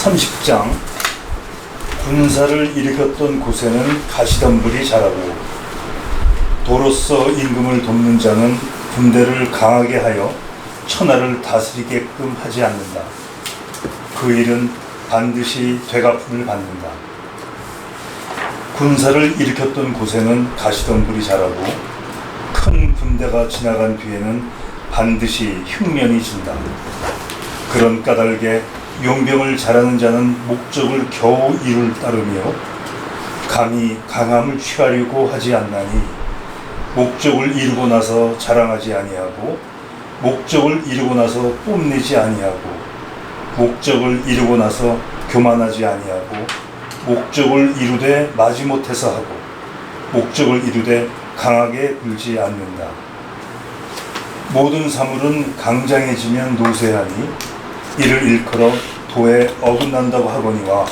30장. 군사를 일으켰던 곳에는 가시덤불이 자라고 도로서 임금을 돕는 자는 군대를 강하게 하여 천하를 다스리게끔 하지 않는다. 그 일은 반드시 되갚음을 받는다. 군사를 일으켰던 곳에는 가시덤불이 자라고 큰 군대가 지나간 뒤에는 반드시 흉년이 진다. 그런 까닭에 용병을 잘하는 자는 목적을 겨우 이룰 따르며 감히 강함을 취하려고 하지 않나니 목적을 이루고 나서 자랑하지 아니하고 목적을 이루고 나서 뽐내지 아니하고 목적을 이루고 나서 교만하지 아니하고 목적을 이루되 마지못해서 하고 목적을 이루되 강하게 굴지 않는다. 모든 사물은 강장해지면 노쇠하니 이를 일컬어 도에 어긋난다고 하거니와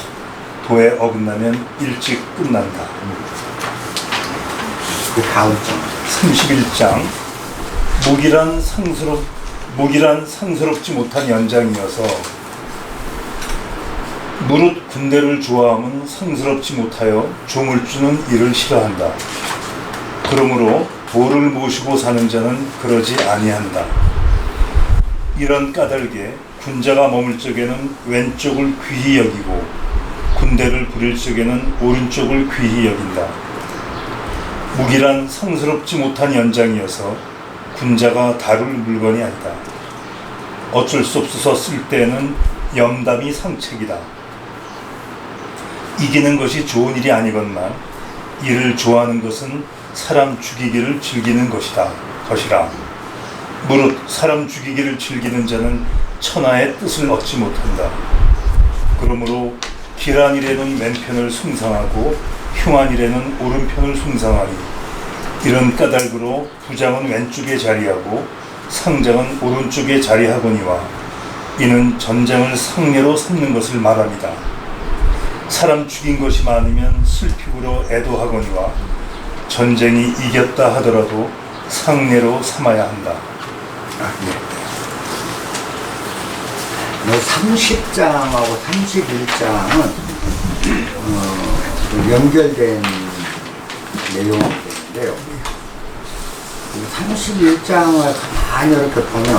도에 어긋나면 일찍 끝난다. 그 다음 장 31장. 무기란 상스럽지 못한 연장이어서 무릇 군대를 좋아함은 상스럽지 못하여 종을 주는 일을 싫어한다. 그러므로 도를 모시고 사는 자는 그러지 아니한다. 이런 까닭에 군자가 머물 적에는 왼쪽을 귀히 여기고 군대를 부릴 적에는 오른쪽을 귀히 여긴다. 무기란 상스럽지 못한 연장이어서 군자가 다룰 물건이 아니다. 어쩔 수 없어서 쓸 때에는 염담이 상책이다. 이기는 것이 좋은 일이 아니건만 이를 좋아하는 것은 사람 죽이기를 즐기는 것이라. 무릇 사람 죽이기를 즐기는 자는 천하의 뜻을 얻지 못한다. 그러므로 길한 일에는 왼편을 숭상하고 흉한 일에는 오른편을 숭상하니 이런 까닭으로 부장은 왼쪽에 자리하고 상장은 오른쪽에 자리하거니와 이는 전쟁을 상례로 삼는 것을 말합니다. 사람 죽인 것이 많으면 슬피구로 애도하거니와 전쟁이 이겼다 하더라도 상례로 삼아야 한다. 네. 30장하고 31장은 연결된 내용인데요. 31장을 가만히 이렇게 보면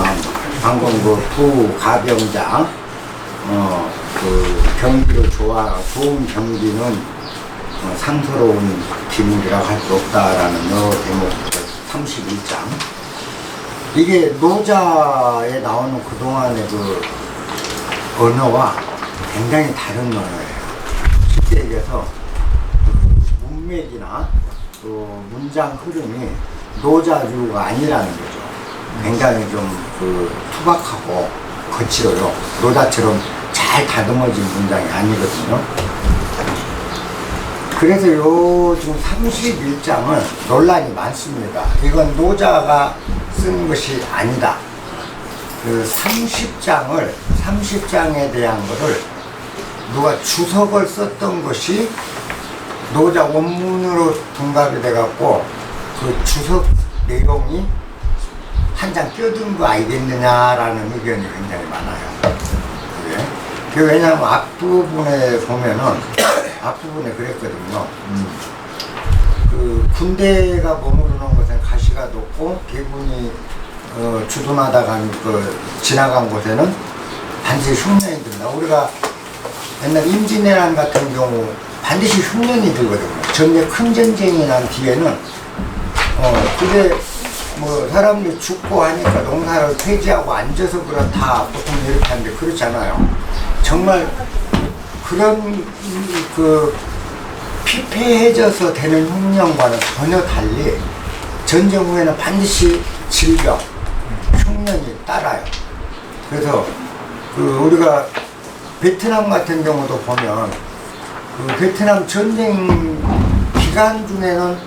방금 그 부가병장 그 경기를 좋은 경기는 상서로운 기물이라고 할 수 없다라는 대목 31장. 이게 노자에 나오는 그동안의 그 언어와 굉장히 다른 언어예요. 쉽게 얘기해서 그 문맥이나 또 문장 흐름이 노자류가 아니라는 거죠. 굉장히 좀 그 투박하고 거칠어요. 노자처럼 잘 다듬어진 문장이 아니거든요. 그래서 요 지금 31장은 논란이 많습니다. 이건 노자가 쓴 것이 아니다. 그 30장에 대한 거를 누가 주석을 썼던 것이 노자 원문으로 둔갑이 돼갖고 그 주석 내용이 한 장 껴든 거 알겠느냐라는 의견이 굉장히 많아요. 네. 왜냐하면 앞부분에 보면은 앞부분에 그랬거든요. 그 군대가 머무르는 곳엔 가시가 돋고 개군이 주둔하다가 지나간 곳에는 반드시 흉년이 든다. 우리가 옛날 임진왜란 같은 경우 반드시 흉년이 들거든요. 전에 큰 전쟁이 난 뒤에는 그게 뭐 사람들이 죽고 하니까 농사를 폐지하고 앉아서 그렇다 보통 이렇게 하는데 그렇지 않아요. 정말 그런 그 피폐해져서 되는 흉년과는 전혀 달리 전쟁 후에는 반드시 질병, 흉년이 따라요. 그래서 그 우리가 베트남 같은 경우도 보면 그 베트남 전쟁 기간 중에는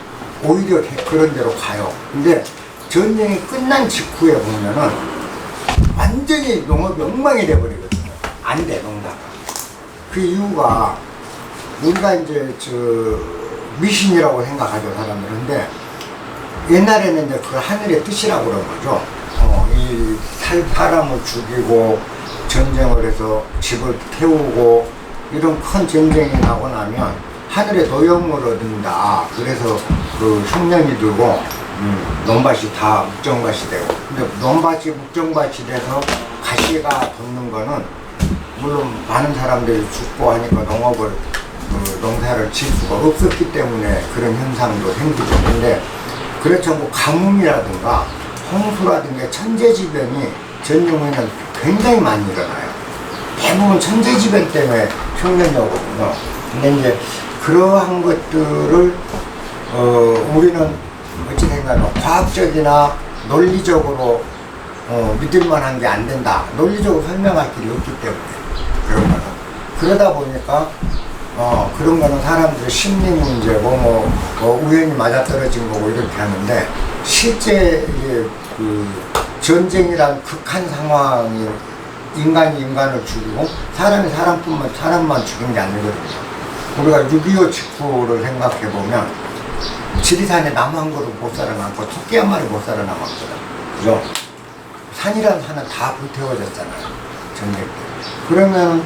오히려 그런 데로 가요. 근데 전쟁이 끝난 직후에 보면은 완전히 농업이 엉망이 돼버리거든요. 안 돼, 농사가. 그 이유가 우리가 이제 미신이라고 생각하죠, 사람들은. 근데 옛날에는 이제 그 하늘의 뜻이라고 그런 거죠. 이 사람을 죽이고 전쟁을 해서 집을 태우고 이런 큰 전쟁이 나고 나면 하늘에 노염을 얻는다. 그래서 그 흉년이 들고 논밭이 다 묵정밭이 되고, 근데 논밭이 묵정밭이 돼서 가시가 돋는 거는 물론 많은 사람들이 죽고 하니까 농업을 농사를 지을 수가 없었기 때문에 그런 현상도 생기죠. 근데 그렇지 않고 가뭄이라든가 홍수라든가 천재지변이 전용에는 굉장히 많이 일어나요. 대부분 천재지변 때문에 흉년이 오거든요. 근데 이제 그러한 것들을 우리는 어찌 생각하면 과학적이나 논리적으로 믿을만한 게 안 된다. 논리적으로 설명할 길이 없기 때문에 그런 거는. 그러다 보니까 그런 거는 사람들의 심리 문제고 우연히 맞아떨어진 거고 이렇게 하는데, 실제 그 전쟁이란 극한 상황이 인간이 인간을 죽이고 사람이 사람만 죽인 게 아니거든요. 우리가 6.25 직후를 생각해 보면 지리산에 나무 한 그루 못 살아남고 토끼 한 마리 못 살아남았거든. 그죠? 산이란 산은 다 불태워졌잖아요. 전쟁 때. 그러면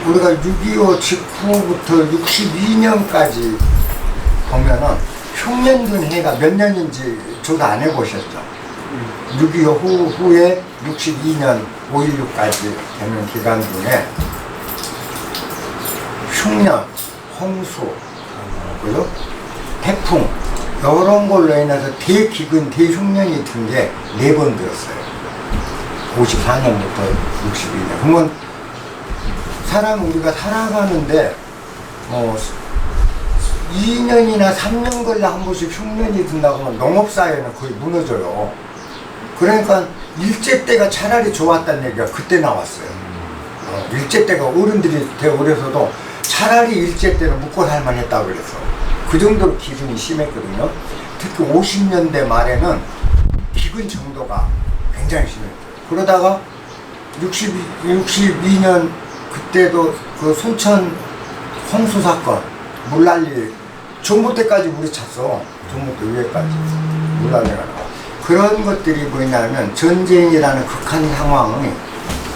우리가 6.25 직후부터 62년까지 보면은 흉년 든 해가 몇 년인지 조사 안 해보셨죠? 6.25 후에 62년 5.16까지 되는 기간 중에 흉년, 홍수, 그죠? 태풍, 이런 걸로 인해서 대기근, 대흉년이 든 게 4번 들었어요. 54년부터 62년. 그러면 우리가 살아가는데 2년이나 3년 걸려 한 번씩 흉년이 든다고 하면 농업사회는 거의 무너져요. 그러니까 일제 때가 차라리 좋았다는 얘기가 그때 나왔어요. 일제 때가 어른들이 되고 그래서도 차라리 일제 때는 묵고 살만했다고 그래서 그 정도로 기근이 심했거든요. 특히 50년대 말에는 기근 정도가 굉장히 심했어요. 그러다가 62년 그때도 그 순천 홍수 사건, 물난리, 전부 때까지 물이 찼어. 전부 때 위에까지 물난리가 나와. 그런 것들이 뭐냐면 전쟁이라는 극한 상황이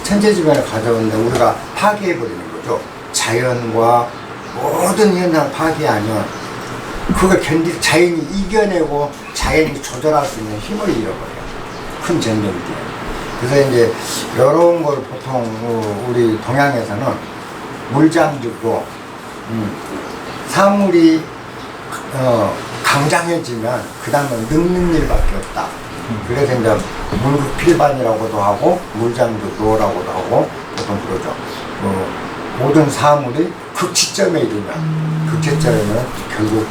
천재지변을 가져오는데 우리가 파괴해버리는 거죠. 자연과 모든 현상을 파괴하면 그걸 자연이 이겨내고 자연이 조절할 수 있는 힘을 잃어버려요. 큰 전쟁 때. 그래서 이제 이런 걸 보통 우리 동양에서는 물잠주고 사물이 강장해지면 그 다음에 늙는 일밖에 없다. 그래서 이제 물급필반이라고도 하고 물잠주도라고도 하고 보통 그러죠. 모든 사물이 극치점에 이르면 극치점에는 결국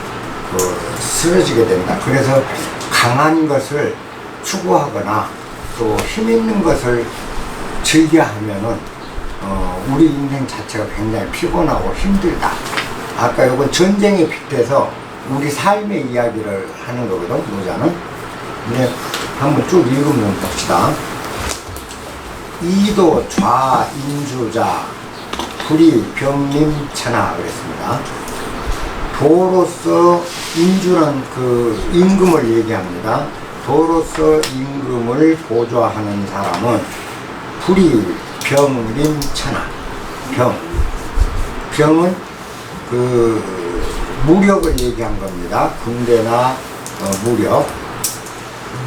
쓰러지게 된다. 그래서 강한 것을 추구하거나 또 힘 있는 것을 즐겨 하면은 우리 인생 자체가 굉장히 피곤하고 힘들다. 아까 이건 전쟁에 빗대서 우리 삶의 이야기를 하는 거거든, 노자는. 근데 한번 쭉 읽으면 봅시다. 이도 좌인주자 불이 병림천하 그랬습니다. 도로서 인주는 그 임금을 얘기합니다. 도로서 임금을 보좌하는 사람은 불이 병림천하. 병은 그 무력을 얘기한 겁니다. 군대나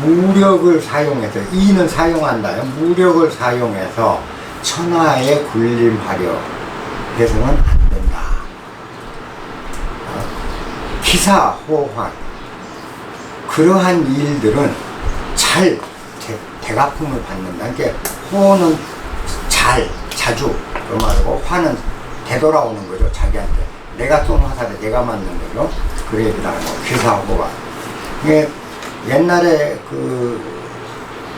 무력을 사용해서, 이는 사용한다요. 무력을 사용해서 천하에 군림하려 해서는 안 된다. 기사호환, 그러한 일들은 잘 대가품을 받는다. 그러니까 호는 자주, 그 말고 화는 되돌아오는 거죠. 자기한테 내가 쏜 화살에 내가 맞는 거죠. 그 얘기를 하는 거. 기사호환. 이게 옛날에 그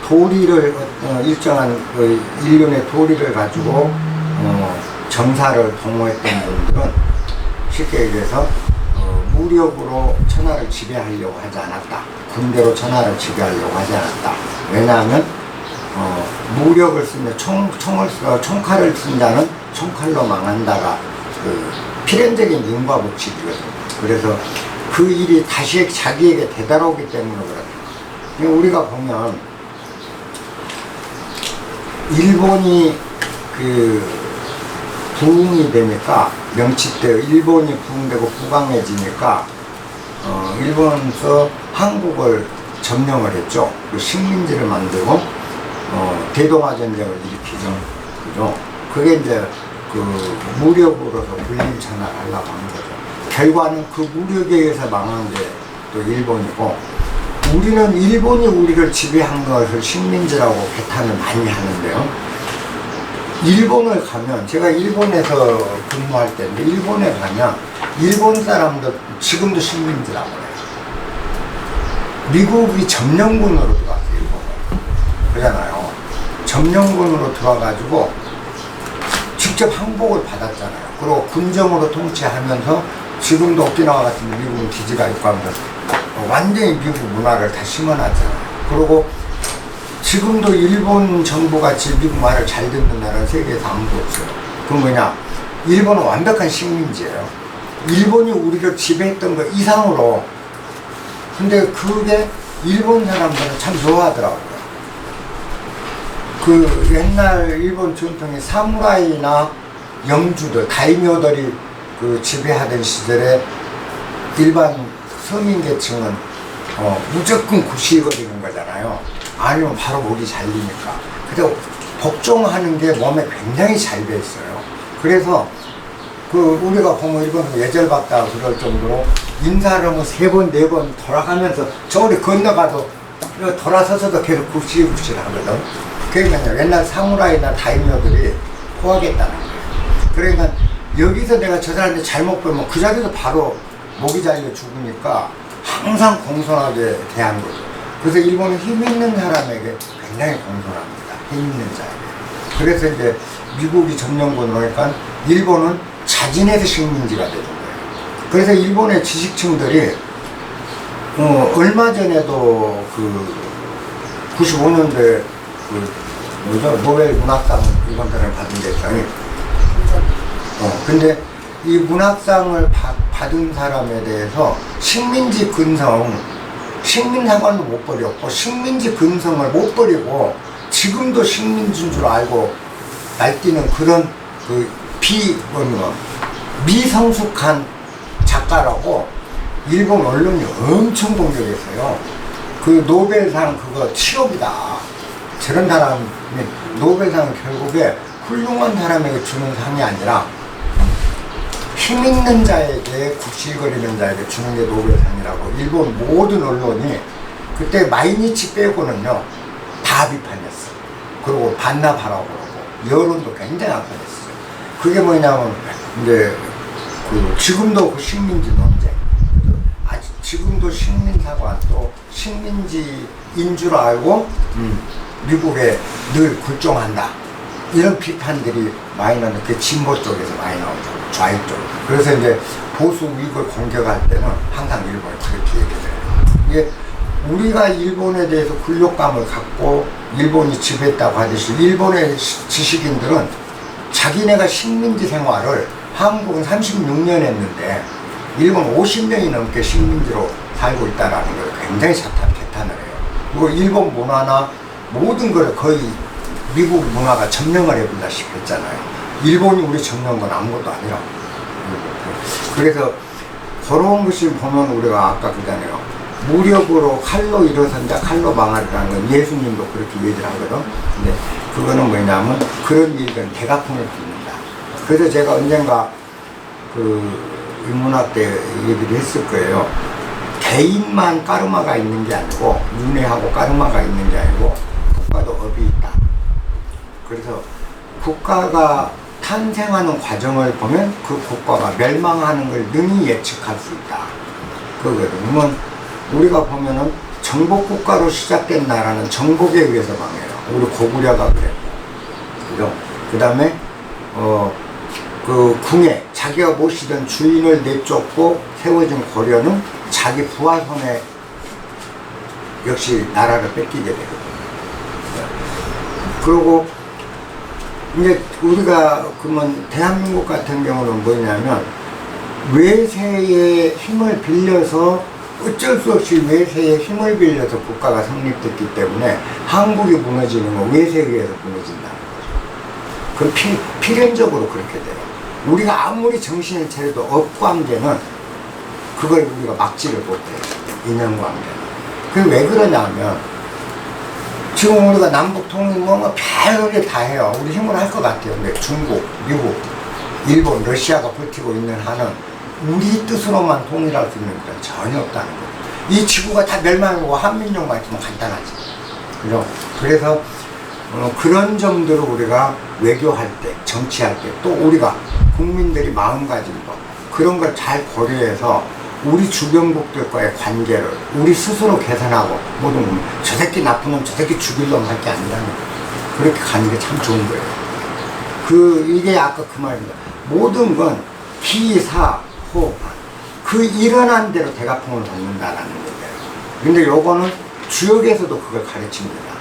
도리를 일정한 그 일륜의 도리를 가지고 정사를 동호했던 분들은 쉽게 얘기해서 무력으로 천하를 지배하려고 하지 않았다. 군대로 천하를 지배하려고 하지 않았다. 왜냐하면 무력을 쓰면 총칼을 쓴 자는 총칼로 망한다가 그 필연적인 인과법칙이거든요. 그래서 그 일이 다시 자기에게 되돌아오기 때문에 그렇다. 우리가 보면 일본이 그 부흥이 되니까 명치 때 일본이 부흥되고 부강해지니까 일본에서 한국을 점령을 했죠. 그 식민지를 만들고 대동아 전쟁을 일으키죠. 그죠? 그게 이제 그 무력으로서 불림천하를 하려고 하는 거죠. 결과는 그 무력에 의해서 망한 게 또 일본이고, 우리는 일본이 우리를 지배한 것을 식민지라고 개탄을 많이 하는데요. 일본을 가면, 제가 일본에서 근무할 때인데, 일본에 가면 일본 사람도 지금도 식민지라고 해요. 미국이 점령군으로 들어왔어요, 일본을. 그러잖아요. 점령군으로 들어와가지고 직접 항복을 받았잖아요. 그리고 군정으로 통치하면서 지금도 오키나와 같은 데 미국은 기지가 있고 하면서 완전히 미국 문화를 다 심어놨잖아요. 그리고 지금도 일본 정부같이 미국 말을 잘 듣는 나라는 세계에서 아무도 없어요. 그건 뭐냐? 일본은 완벽한 식민지예요. 일본이 우리를 지배했던 것 이상으로. 근데 그게 일본 사람들은 참 좋아하더라고요. 그 옛날 일본 전통의 사무라이나 영주들, 다이묘들이 그 지배하던 시절에 일반 서민 계층은 무조건 구시거리는 거잖아요. 아니면 바로 목이 잘리니까. 그래서 복종하는 게 몸에 굉장히 잘 돼 있어요. 그래서 그 우리가 보면 일본은 예절받다 그럴 정도로 인사를 하면 3번, 4번 돌아가면서 저리 건너가도 돌아서서도 계속 굽실굽실 하거든. 그러니까 옛날 사무라이나 다이묘들이 포하겠다는 거예요. 그러니까 여기서 내가 저 사람한테 잘못 보면 그 자리에서 바로 목이 잘려 죽으니까 항상 공손하게 대한 거죠. 그래서 일본은 힘 있는 사람에게 굉장히 공손합니다. 힘 있는 자에게. 그래서 이제 미국이 점령군으로 하니까 일본은 자진해서 식민지가 되는 거예요. 그래서 일본의 지식층들이 얼마 전에도 그 95년도에 그 뭐죠? 노벨 문학상 일본 사람을 받은 데 있잖아요. 근데 이 문학상을 받은 사람에 대해서 식민지 근성, 식민상관도 못 버렸고 식민지 근성을 못 버리고 지금도 식민지인 줄 알고 날뛰는 그런 그 미성숙한 작가라고 일본 언론이 엄청 공격했어요. 그 노벨상 그거 치욕이다. 저런 사람이 노벨상은 결국에 훌륭한 사람에게 주는 상이 아니라 힘 있는 자에게, 굽실거리는 자에게 주는 게 노벨상이라고 일본 모든 언론이 그때 마이니치 빼고는요 다 비판했어. 그리고 반납하라고 그러고 여론도 굉장히 악화됐어요. 그게 뭐냐면 이제 그 지금도 그 식민지 논쟁, 아직 지금도 식민사관 또 식민지인 줄 알고 미국에 늘 굴종한다. 이런 비판들이 많이 나오는데 그 진보 쪽에서 많이 나오죠. 좌익 쪽. 그래서 이제 보수 우익을 공격할 때는 항상 일본이 그렇게 얘기해요. 이게 우리가 일본에 대해서 굴욕감을 갖고 일본이 지배했다고 하듯이 일본의 지식인들은 자기네가 식민지 생활을 한국은 36년 했는데 일본 50년이 넘게 식민지로 살고 있다는 걸 굉장히 개탄을 해요. 그리고 일본 문화나 모든 걸 거의 미국 문화가 점령을 해본다시피 했잖아요. 일본이 우리 점령한 건 아무것도 아니라. 그래서 그런 것이 보면 우리가 아까 그러잖아요. 무력으로 칼로 일어선다 칼로 망하리라는 건 예수님도 그렇게 얘기를 하거든. 근데 그거는 뭐냐면 그런 일은 대가품을 빚는다. 그래서 제가 언젠가 그 인문학 때 얘기를 했을 거예요. 개인만 까르마가 있는 게 아니고 윤회하고 까르마가 있는 게 아니고 국가도 업이 있다. 그래서 국가가 탄생하는 과정을 보면 그 국가가 멸망하는 걸 능히 예측할 수 있다. 그거거든요. 우리가 보면은 정복국가로 시작된 나라는 정복에 의해서 망해요. 우리 고구려가 그랬고. 그죠? 그 다음에, 그 궁에 자기가 모시던 주인을 내쫓고 세워진 고려는 자기 부하 손에 역시 나라를 뺏기게 되거든요. 그리고 이제 우리가 그러면 대한민국 같은 경우는 뭐냐면 외세의 힘을 빌려서 어쩔 수 없이 외세의 힘을 빌려서 국가가 성립됐기 때문에 한국이 무너지는 건 외세에 의해서 무너진다는 거죠. 그건 필연적으로 그렇게 돼요. 우리가 아무리 정신을 차려도 업관계는 그걸 우리가 막지를 못해요. 인연관계는. 그게 왜 그러냐면 지금 우리가 남북 통일 뭐 별소리 다 해요. 우리 힘으로 할 것 같아요. 근데 중국, 미국, 일본, 러시아가 버티고 있는 한은 우리 뜻으로만 통일할 수 있는 건 전혀 없다는 거예요. 이 지구가 다 멸망하고 한민족만 있으면 간단하지. 그죠? 그래서 그런 점들을 우리가 외교할 때, 정치할 때, 또 우리가 국민들이 마음가짐 거 그런 걸 잘 고려해서 우리 주변국들과의 관계를 우리 스스로 개선하고 모든 놈, 저 새끼 나쁜 놈, 저 새끼 죽일 놈 할 게 아니라는 거예요. 그렇게 가는 게 참 좋은 거예요. 이게 아까 그 말입니다. 모든 건 기사, 호, 그 일어난 대로 대가풍을 받는다라는 거예요. 근데 요거는 주역에서도 그걸 가르칩니다.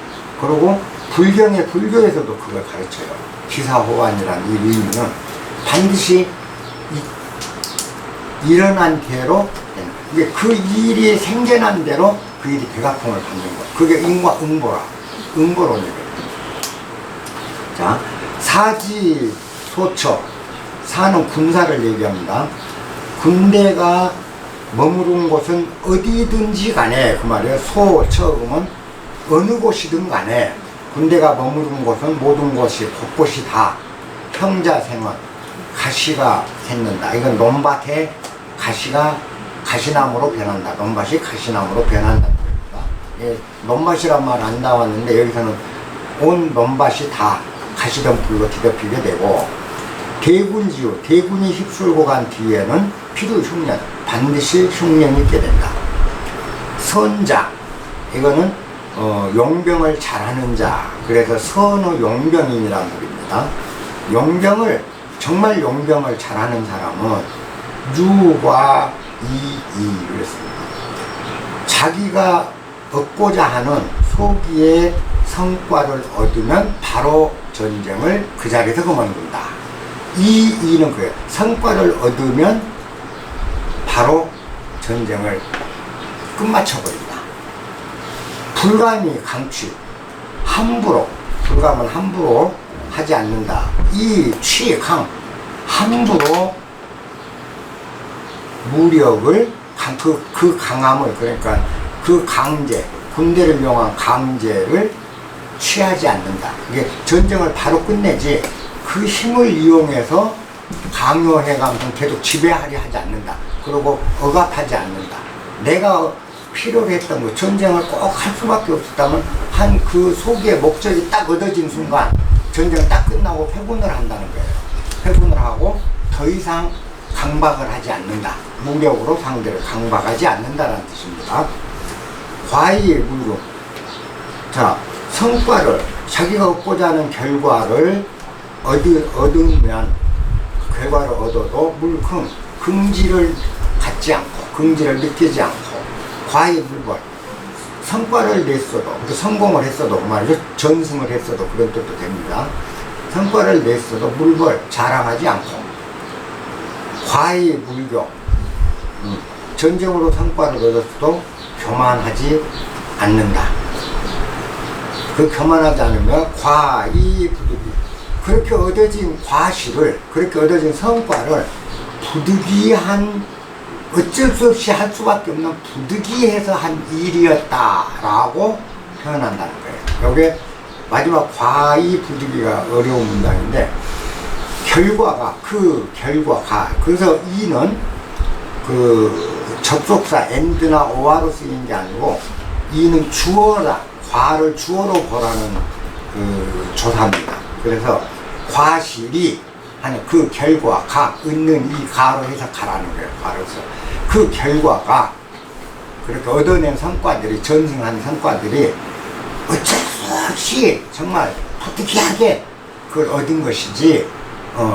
그리고 불교에서도 그걸 가르쳐요. 기사호환이라는 이 의미는 반드시 일어난 대로, 이게 그 일이 생겨난 대로 그 일이 대가풍을 받는 거. 그게 인과 응보론이거든요. 자, 사지소처. 사는 군사를 얘기합니다. 군대가 머무른 곳은 어디든지 간에, 그 말이에요. 소처음은 어느 곳이든 간에 군대가 머무른 곳은 모든 곳이 곳곳이 다 평자생은 가시가 샜는다. 이건 논밭에 가시가 가시나무로 변한다. 논밭이 가시나무로 변한다. 예, 논밭이란 말 안 나왔는데 여기서는 온 논밭이 다 가시덤불로 뒤덮이게 되고, 대군지요. 대군이 휩쓸고 간 뒤에는 필요 흉년, 반드시 흉년이 있게 된다. 선자, 이거는 용병을 잘하는 자. 그래서 선의 용병인이라는 말입니다. 정말 용병을 잘하는 사람은 유과 이이를 씁니다. 자기가 얻고자 하는 소기의 성과를 얻으면 바로 전쟁을 그 자리에서 그만둔다. 이는 그래요. 성과를 얻으면 바로 전쟁을 끝마쳐버린다. 불감이 강취, 불감은 함부로 하지 않는다. 이 취강, 함부로 무력을, 그 강함을, 그러니까 그 강제, 군대를 이용한 강제를 취하지 않는다. 이게 전쟁을 바로 끝내지 그 힘을 이용해서 강요해가면서 계속 지배하려 하지 않는다. 그리고 억압하지 않는다. 내가 필요로 했던 거, 전쟁을 꼭 할 수밖에 없었다면 한 그 소기의 목적이 딱 얻어진 순간 전쟁 딱 끝나고 회군을 한다는 거예요. 회군을 하고 더 이상 강박을 하지 않는다. 무력으로 상대를 강박하지 않는다라는 뜻입니다. 과의불급. 자, 성과를, 자기가 얻고자 하는 결과를 얻으면, 결과를 얻어도 물큼 긍지를 갖지 않고, 긍지를 느끼지 않고, 과의불벌. 성과를 냈어도, 성공을 했어도, 말이죠. 전승을 했어도 그런 뜻도 됩니다. 성과를 냈어도 물벌, 자랑하지 않고, 과의불교. 전쟁으로 성과를 얻었어도 교만하지 않는다. 그 교만하지 않으면 과의부득이. 그렇게 얻어진 과실을, 그렇게 얻어진 성과를 부득이한, 어쩔 수 없이 할 수밖에 없는 부득이해서 한 일이었다라고 표현한다는 거예요. 여기에 마지막 과의부득이가 어려운 문장인데, 그래서 이는 그 접속사 end나 or로 쓰인 게 아니고, 이는 주어다. 과를 주어로 보라는 그 조사입니다. 그래서 과실이 하는 그 결과, 얻는 이 가로 해석하라는 거예요. 가로서. 그 결과가, 그렇게 얻어낸 성과들이, 전승한 성과들이 어쩔 수 없이 정말 부득이하게 그걸 얻은 것이지,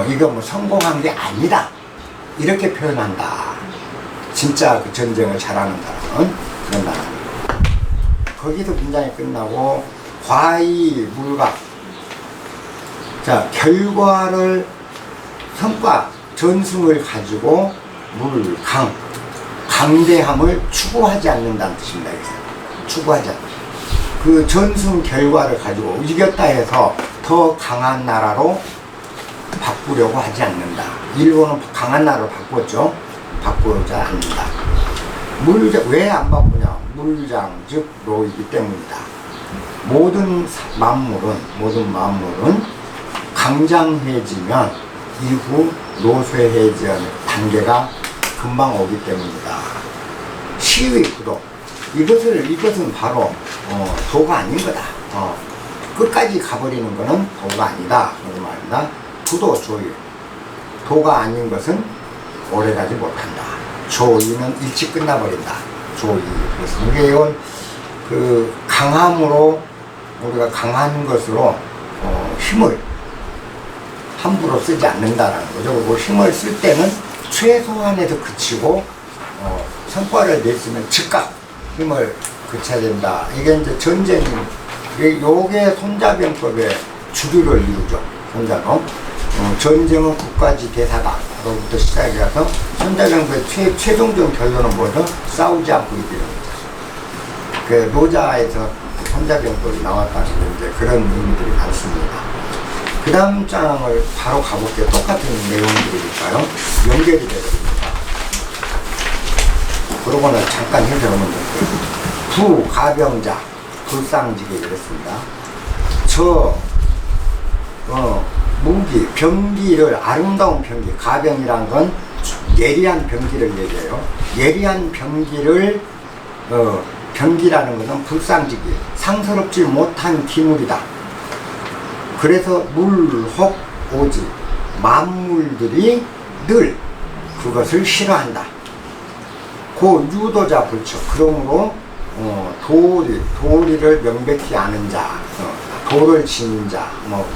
이거 뭐 성공한 게 아니다. 이렇게 표현한다. 진짜 그 전쟁을 잘하는 사람은 그런 나라. 거기서 문장이 끝나고, 과의물각. 자, 결과를, 성과, 전승을 가지고 강대함을 추구하지 않는다는 뜻입니다. 추구하지 않는다. 그 전승 결과를 가지고 이겼다 해서 더 강한 나라로 바꾸려고 하지 않는다. 일본은 강한 나라로 바꿨죠. 바꾸자 않는다. 왜 안 바꾸냐? 물장 즉 로이기 때문이다. 모든 만물은 강장해지면 이후 노쇠해지는 단계가 금방 오기 때문이다. 시의 구도. 이것은 바로 도가 아닌 거다. 끝까지 가버리는 것은 도가 아니다. 그런 말입니다. 구도 조유. 도가 아닌 것은 오래가지 못한다. 조유는 일찍 끝나버린다. 조유. 그래서 이건 강함으로 우리가 강한 것으로 힘을 함부로 쓰지 않는다라는 거죠. 그리고 힘을 쓸 때는 최소한에서 그치고 성과를 냈으면 즉각 힘을 그쳐야 된다. 이게 이제 요게 손자병법의 주류를 이루죠. 손자병. 전쟁은 국가지 대사다로부터 시작해서 손자병법의 최종적 결론은 뭐죠? 싸우지 않고 이기는 거죠. 그 노자에서 손자병법이 나왔다는 이제 그런 의미들이 많습니다. 그 다음 장을 바로 가볼게요. 똑같은 내용들이니까요. 연결이 되거든요. 그러고는 잠깐 해석하면 돼요. 가병자, 불상직이 그랬습니다. 무기, 병기를, 아름다운 병기, 가병이란 건 예리한 병기를 얘기해요. 예리한 병기를, 병기라는 것은 불상직이, 상스럽지 못한 기물이다. 그래서 물, 혹, 오지, 만물들이 늘 그것을 싫어한다. 유도자 불처. 그러므로 도리를 명백히 아는 자, 도를 지닌 자,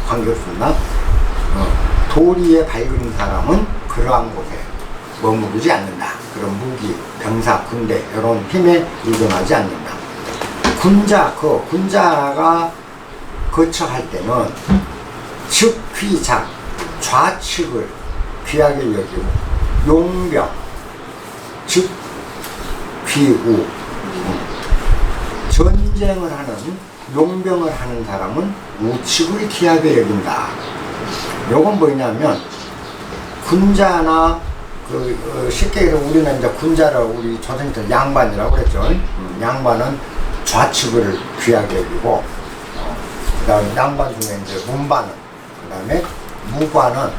관계없습니다. 도리에 밝은 사람은 그러한 곳에 머무르지 않는다. 그런 무기, 병사, 군대 이런 힘에 의존하지 않는다. 군자가 거처할 때는 즉귀작, 좌측을 귀하게 여기고, 용병, 즉 귀우, 전쟁을 하는, 용병을 하는 사람은 우측을 귀하게 여긴다. 요건 뭐냐면, 군자나, 쉽게 해서 우리는 이제 군자를 우리 조선에서 양반이라고 그랬죠. 양반은 좌측을 귀하게 여기고, 그 다음에 양반 중에 이제 문반은, 그 다음에 무관은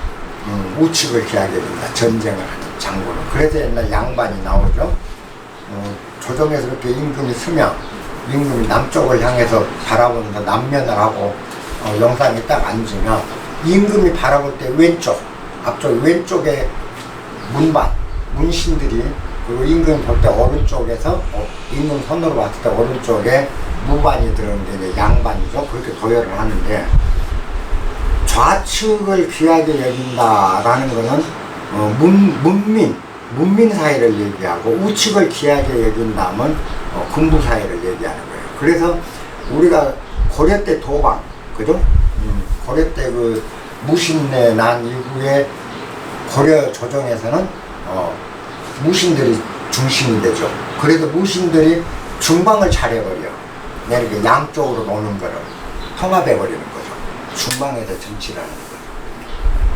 우측을 귀하게 여긴다. 전쟁을 하는 장군은. 그래서 옛날 양반이 나오죠. 조정에서 이렇게 임금이 서면 임금이 남쪽을 향해서 바라보면서 남면을 하고 영상이 딱 앉으면 임금이 바라볼 때 왼쪽, 앞쪽 왼쪽에 문신들이, 그리고 임금이 볼 때 오른쪽에서 임금 손으로 봤을 때 오른쪽에 무반이 들었는데 이제 양반이죠. 그렇게 도열을 하는데, 좌측을 귀하게 여긴다라는 것은 문민 사회를 얘기하고, 우측을 귀하게 여긴다면 군부 사회를 얘기하는 거예요. 그래서 우리가 고려 때 도방, 그죠? 고려 때 무신내 난 이후에 고려 조정에서는 무신들이 중심이 되죠. 그래서 무신들이 중방을 잘해버려. 이렇게 양쪽으로 노는 거를 통합해버리는 거죠. 중방에서 정치를 하는 거죠.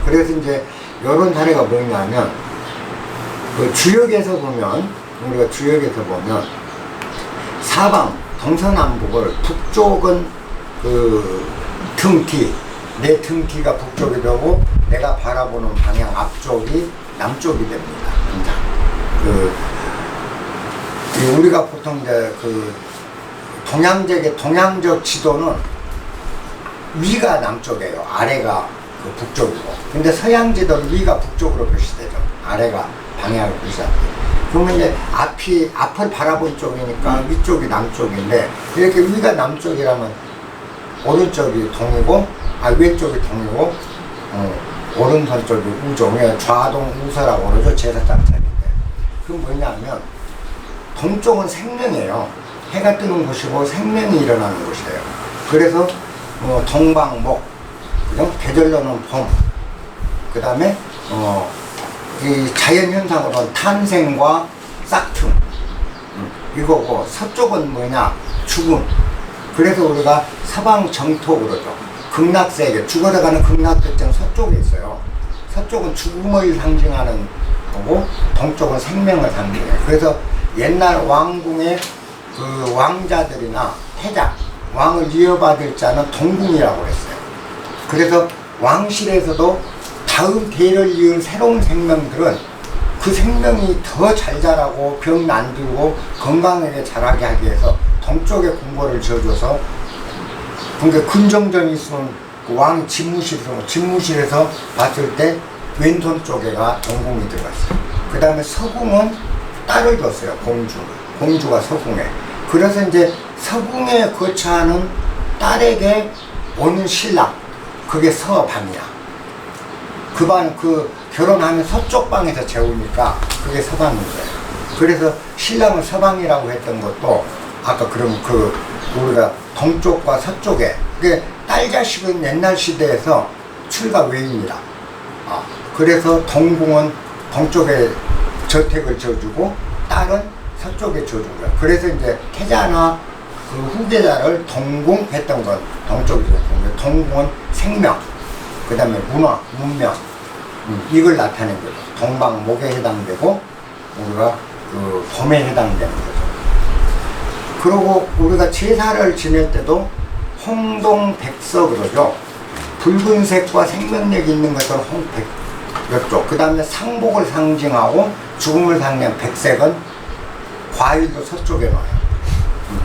그래서 이제 이런 사례가 뭐냐면, 주역에서 보면, 우리가 주역에서 보면, 사방, 동서남북을, 북쪽은 등뒤, 내 등뒤가 북쪽이 되고, 내가 바라보는 방향 앞쪽이 남쪽이 됩니다. 우리가 보통 이제 동양적 지도는 위가 남쪽이에요. 아래가 북쪽이고. 근데 서양 지도는 위가 북쪽으로 표시되죠. 아래가 방향을 표시합니다. 그러면 이제 앞을 바라본 쪽이니까 위쪽이 남쪽인데, 이렇게 위가 남쪽이라면 오른쪽이 동이고, 왼쪽이 동이고, 오른손 쪽이 우죠. 좌동 우서라고 그러죠. 제사장차인데. 그건 뭐냐면, 동쪽은 생명이에요. 해가 뜨는 곳이고 생명이 일어나는 곳이에요. 그래서 동방목, 그죠? 계절로는 봄, 그 다음에 이 자연현상으로는 탄생과 싹틈, 이거고, 서쪽은 뭐냐? 죽음. 그래서 우리가 서방 정토 그러죠. 극락세계, 죽어가는 극락객장 서쪽에 있어요. 서쪽은 죽음을 상징하는 거고 동쪽은 생명을 상징해요. 그래서 옛날 왕궁의 그 왕자들이나 태자, 왕을 이어받을 자는 동궁이라고 했어요. 그래서 왕실에서도 다음 대를 이은 새로운 생명들은 그 생명이 더 잘 자라고 병 안 들고 건강하게 자라게 하기 위해서 동쪽에 궁궐을 지어줘서, 그러니까 근정전이 있으면 그 왕 집무실에서 봤을 때 왼손 쪽에가 동궁이 들어갔어요. 그 다음에 서궁은 딸을 뒀어요. 공주가 서궁에. 그래서 이제 서궁에 거처하는 딸에게 오는 신랑, 그게 서방이야. 그 결혼하면 서쪽 방에서 재우니까 그게 서방인 거예요. 그래서 신랑을 서방이라고 했던 것도 아까 그럼 우리가 동쪽과 서쪽에, 딸 자식은 옛날 시대에서 출가 외입니다. 그래서 동궁은 동쪽에 저택을 지어주고 딸은 서쪽에 지어준 거예요. 그래서 이제 태자나 그 후계자를 동궁 했던 건 동쪽에 지어준 거예요. 동궁은 생명, 그 다음에 문화, 문명, 이걸 나타낸 거죠. 동방목에 해당되고 우리가 그 봄에 해당되는 거죠. 그리고 우리가 제사를 지낼 때도 홍동백서 그러죠. 붉은색과 생명력이 있는 것은 이쪽. 그 다음에 상복을 상징하고 죽음을 상징한 백색은 과일도 서쪽에 놔요.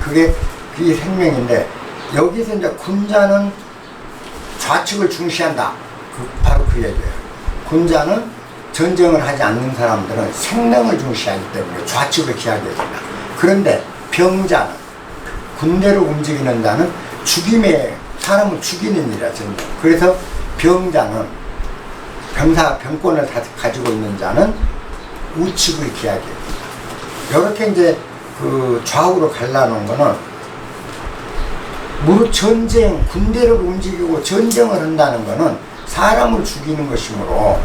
그게 생명인데, 여기서 이제 군자는 좌측을 중시한다. 바로 그 얘기예요. 군자는 전쟁을 하지 않는 사람들은 생명을 중시하기 때문에 좌측을 기하게 됩니다. 그런데 병자는, 군대를 움직이는 자는 사람을 죽이는 일이야, 전쟁. 그래서 병자는, 병권을 가지고 있는 자는 우측을 기하게 됩니다. 이렇게 이제 그 좌우로 갈라놓은 거는 무릇 군대를 움직이고 전쟁을 한다는 거는 사람을 죽이는 것이므로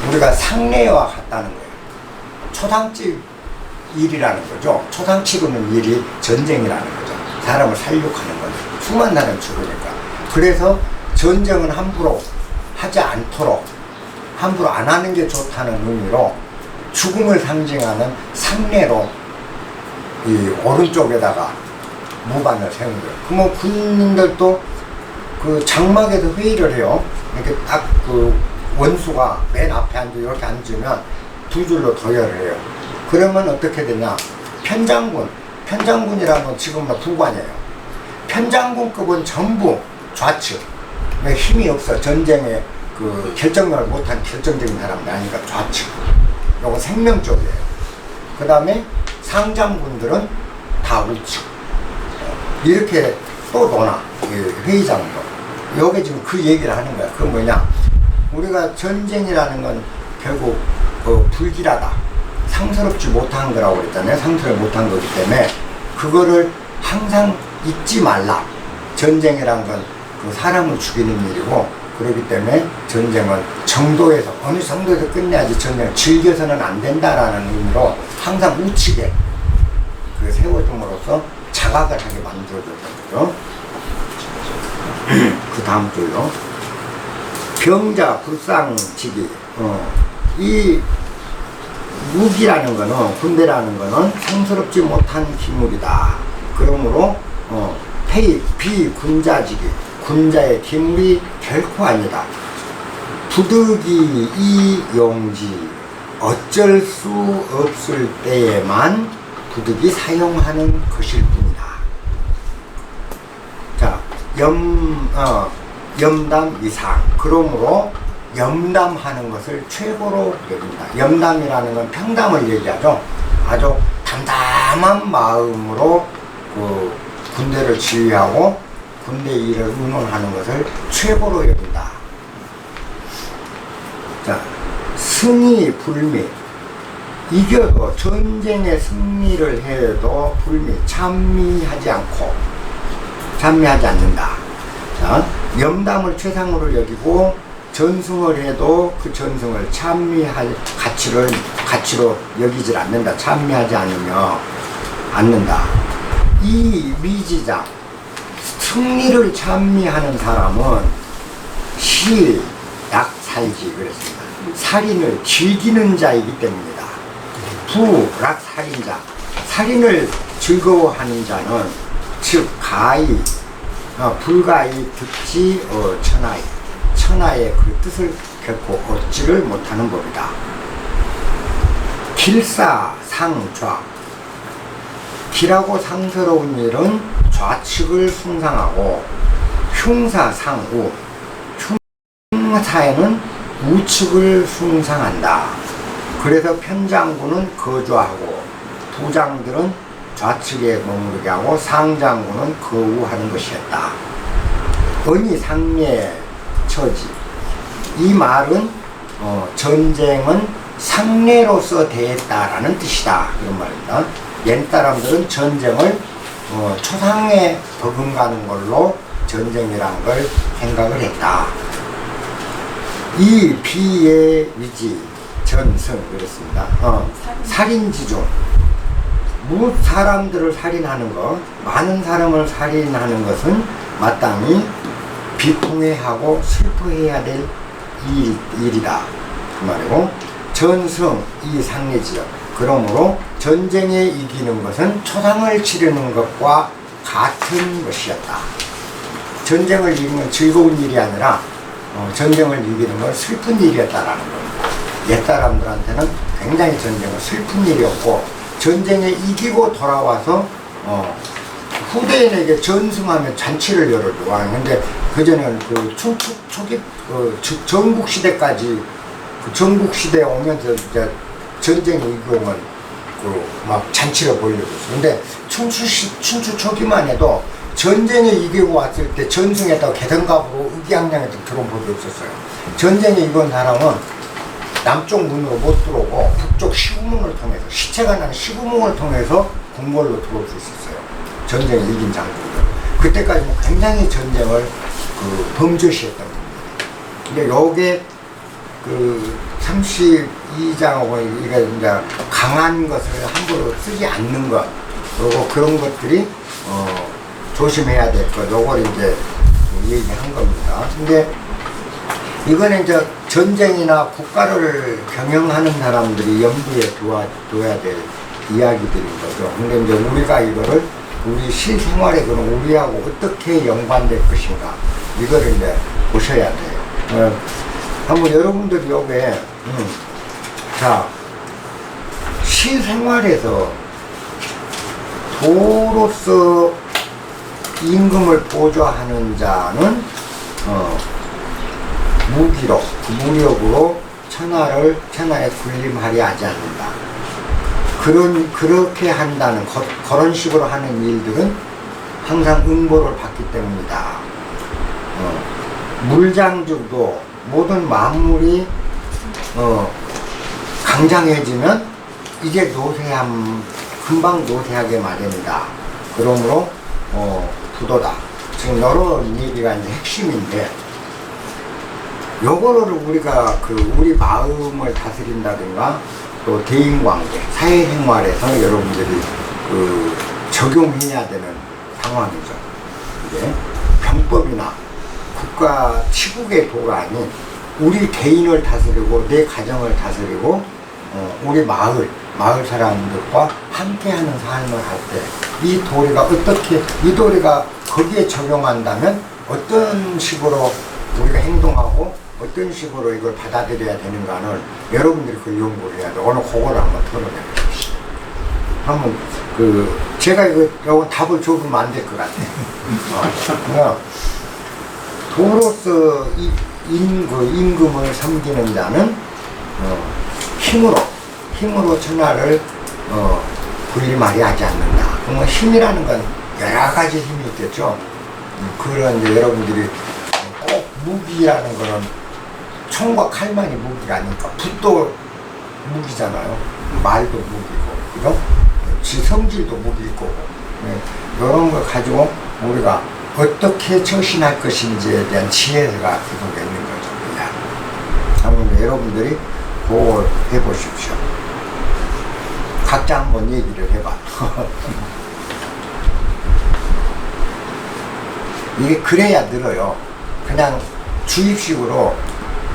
우리가 상례와 같다는 거예요. 초당집 일이라는 거죠. 초당 치르는 일이 전쟁이라는 거죠. 사람을 살육하는 거죠. 수많은 사람이 죽으니까. 그래서 전쟁은 함부로 하지 않도록, 함부로 안 하는 게 좋다는 의미로 죽음을 상징하는 상례로 이 오른쪽에다가 무반을 세운 거예요. 그러면 군인들도 그 장막에서 회의를 해요. 이렇게 딱 그 원수가 맨 앞에 이렇게 앉으면 두 줄로 도열을 해요. 그러면 어떻게 되냐? 편장군이라는 건 지금 부관이에요. 편장군급은 전부 좌측. 힘이 없어. 전쟁에 그 결정력을 못한 결정적인 사람들 아니니까 좌측. 요거 생명 쪽이에요. 그 다음에 상장군들은 다 우측. 이렇게 또 노나, 회의장도. 요게 지금 그 얘기를 하는 거야. 그건 뭐냐? 우리가 전쟁이라는 건 결국 불길하다. 상스럽지 못한 거라고 그랬잖아요. 상스럽지 못한 거기 때문에 그거를 항상 잊지 말라. 전쟁이란 건 그 사람을 죽이는 일이고, 그렇기 때문에 전쟁은 정도에서, 어느 정도에서 끝내야지 전쟁을 즐겨서는 안 된다라는 의미로 항상 우측에 그 세워줌으로써 자각을 하게 만들어줬던 거죠. 그 다음 줄요. 병자 불상지기. 이 무기라는 거는, 군대라는 거는 성스럽지 못한 기물이다. 그러므로 비군자지기, 군자의 기물이 결코 아니다. 부득이 이 용지, 어쩔 수 없을 때에만 부득이 사용하는 것일 뿐이다. 자, 염담 이상. 그러므로 염담하는 것을 최고로 여긴다. 염담이라는 건 평담을 얘기하죠. 아주 담담한 마음으로 그 군대를 지휘하고 군대 일을 의논하는 것을 최고로 여긴다. 자, 승리 불미. 이겨도 전쟁에 승리를 해도 불미, 찬미하지 않는다. 자, 염담을 최상으로 여기고 전승을 해도 그 전승을 찬미할 가치로 여기질 않는다. 찬미하지 않는다. 이 미지자, 승리를 찬미하는 사람은 약살지 그랬습니다. 살인을 즐기는 자이기 때문이다. 불악살인자, 살인을 즐거워하는 자는 즉 가히 불가히 듣지 천하의 천하의 그 뜻을 결코 얻지를 못하는 법이다. 길사상좌, 길하고 상스러운 일은 좌측을 숭상하고 흉사상우, 흉사에는 우측을 숭상한다. 그래서 편장군은 거주하고 부장들은 좌측에 머무르게 하고 상장군은 거우하는 것이었다. 언이 상례 처지, 이 말은 전쟁은 상례로서 대했다라는 뜻이다, 이런 말입니다. 옛 사람들은 전쟁을 초상에 버금가는 걸로 전쟁이란 걸 생각을 했다. 이 비의 위지 전승 그랬습니다. 살인지 중 사람들을 살인하는 것, 많은 사람을 살인하는 것은 마땅히 비통해하고 슬퍼해야 될 일이다, 그 말이고, 전승 이 상례지요. 그러므로 전쟁에 이기는 것은 초상을 치르는 것과 같은 것이었다. 전쟁을 이기는 건 즐거운 일이 아니라 전쟁을 이기는 건 슬픈 일이었다라는 겁니다. 옛 사람들한테는 굉장히 전쟁은 슬픈 일이었고, 전쟁에 이기고 돌아와서 후대인에게 전승하면 잔치를 열어줘. 근데 그전에는 그 초기 전국 시대까지, 그 전국 시대에 오면서 이제 전쟁에 이기면 막 잔치를 벌려줬어. 근데 춘추 초기만 해도 전쟁에 이기고 왔을 때 전승에다가 개성갑으로 의기양양해서 들어온 법이 없었어요. 전쟁에 이긴 사람은 남쪽 문으로 못 들어오고 북쪽 시구문을 통해서, 시체가 나는 시구문을 통해서 궁궐로 들어올 수 있었어요. 전쟁에 이긴 장군들. 그때까지 굉장히 전쟁을 범죄시했던 겁니다. 근데 요게 32장하고 이게 이제 강한 것을 함부로 쓰지 않는 것, 그리고 그런 것들이 조심해야 될 것, 요걸 이제 얘기한 겁니다. 근데 이거는 이제 전쟁이나 국가를 경영하는 사람들이 염두에 둬야 될 이야기들인 거죠. 근데 이제 우리가 이거를 우리 실생활에 그럼 우리하고 어떻게 연관될 것인가, 이거를 이제 보셔야 돼요. 한번 여러분들이 요게 자, 실생활에서 도로서 임금을 보좌하는 자는 무력으로 천하에 군림하려 하지 않는다. 그렇게 한다는 그런 식으로 하는 일들은 항상 응보를 받기 때문이다. 물장주도 모든 만물이 강장해지면 이제 금방 노쇠하게 마련이다. 그러므로 부도다. 지금 이런 얘기가 이제 핵심인데, 요거를 우리가 우리 마음을 다스린다든가 또 대인관계, 사회생활에서 여러분들이 적용해야 되는 상황이죠. 이게 병법이나 국가 치국의 도가 아닌 우리 개인을 다스리고 내 가정을 다스리고 우리 마을 사람들과 함께하는 삶을 할 때 이 도리가 거기에 적용한다면 어떤 식으로 우리가 행동하고 어떤 식으로 이걸 받아들여야 되는가는 여러분들이 그걸 연구를 해야 돼. 오늘 그거를 한번 토론해 봅시다. 한번 제가 이거 답을 줘보면 안 될 것 같아요. 도로서 임금을 섬기는 자는 힘으로 천하를 군림하려 하지 않는다. 그러면 힘이라는 건 여러 가지 힘이 있겠죠. 그런 이제 여러분들이 꼭 무기라는 거는 총과 칼만이 무기가 아니니까, 붓도 무기잖아요. 말도 무기고, 그죠? 지 성질도 무기일 거고. 이런 걸 가지고 우리가 어떻게 처신할 것인지에 대한 지혜가 그 속에 있는 거죠. 한번 여러분들이 그걸 해보십시오. 각자 한번 얘기를 해봐. 이게 그래야 늘어요. 그냥 주입식으로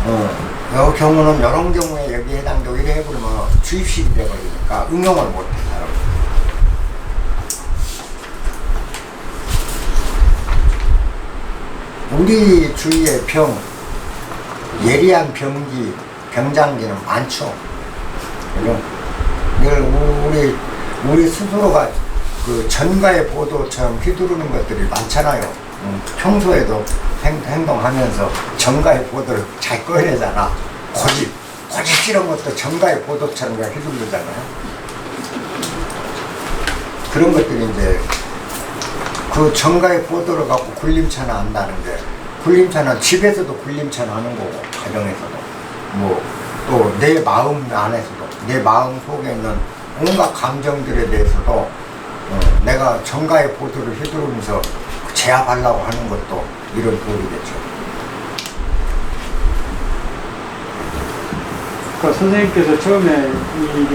이 경우는 이런 경우에 여기에 해당되고 이래 해버리면 주입식이 돼버리니까 응용을 못해 사람. 우리 주위에 예리한 병장기는 많죠. 그죠? 우리 스스로가 그 전가의 보도처럼 휘두르는 것들이 많잖아요. 평소에도 행동하면서 전가의 보도를 잘 꺼내잖아. 고집 이런 것도 전가의 보도처럼 그냥 휘두르잖아요. 그런 것들이 이제 그 전가의 보도를 갖고 굴림차나 한다는데, 굴림차는 집에서도 굴림차나 하는 거고, 가정에서도 뭐 또 내 마음 안에서도, 내 마음 속에 있는 온갖 감정들에 대해서도 내가 전가의 보도를 휘두르면서 제압하려고 하는 것도 이런 도리겠죠. 그러니까 선생님께서 처음에 이게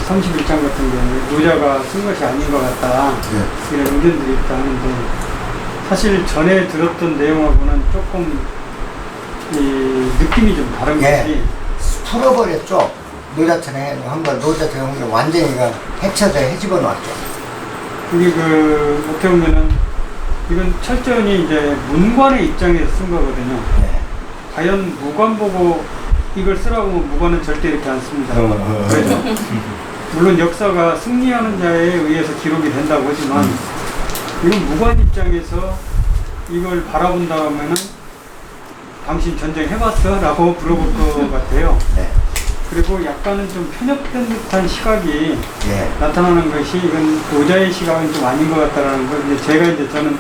31장 같은 경우에 노자가 쓴 것이 아닌 것 같다, 네. 이런 의견들이 있다 하는데, 사실 전에 들었던 내용하고는 조금 이 느낌이 좀 다른 예. 것이, 풀어버렸죠. 노자처럼 한걸 노자처럼 한 걸 완전히 해쳐서 해집어 놨죠. 이게 어떻게 보면은 이건 철저히 이제 문관의 입장에서 쓴 거거든요. 네. 과연 무관 보고 이걸 쓰라고 하면 무관은 절대 이렇게 안 씁니다. 그렇죠? 물론 역사가 승리하는 자에 의해서 기록이 된다고 하지만, 이건 무관 입장에서 이걸 바라본다 하면은 당신 전쟁 해봤어? 라고 물어볼 것 같아요. 네. 그리고 약간은 좀 편협된 듯한 시각이 네. 나타나는 것이, 이건 노자의 시각은 좀 아닌 것 같다라는 걸, 이제 제가 이제 저는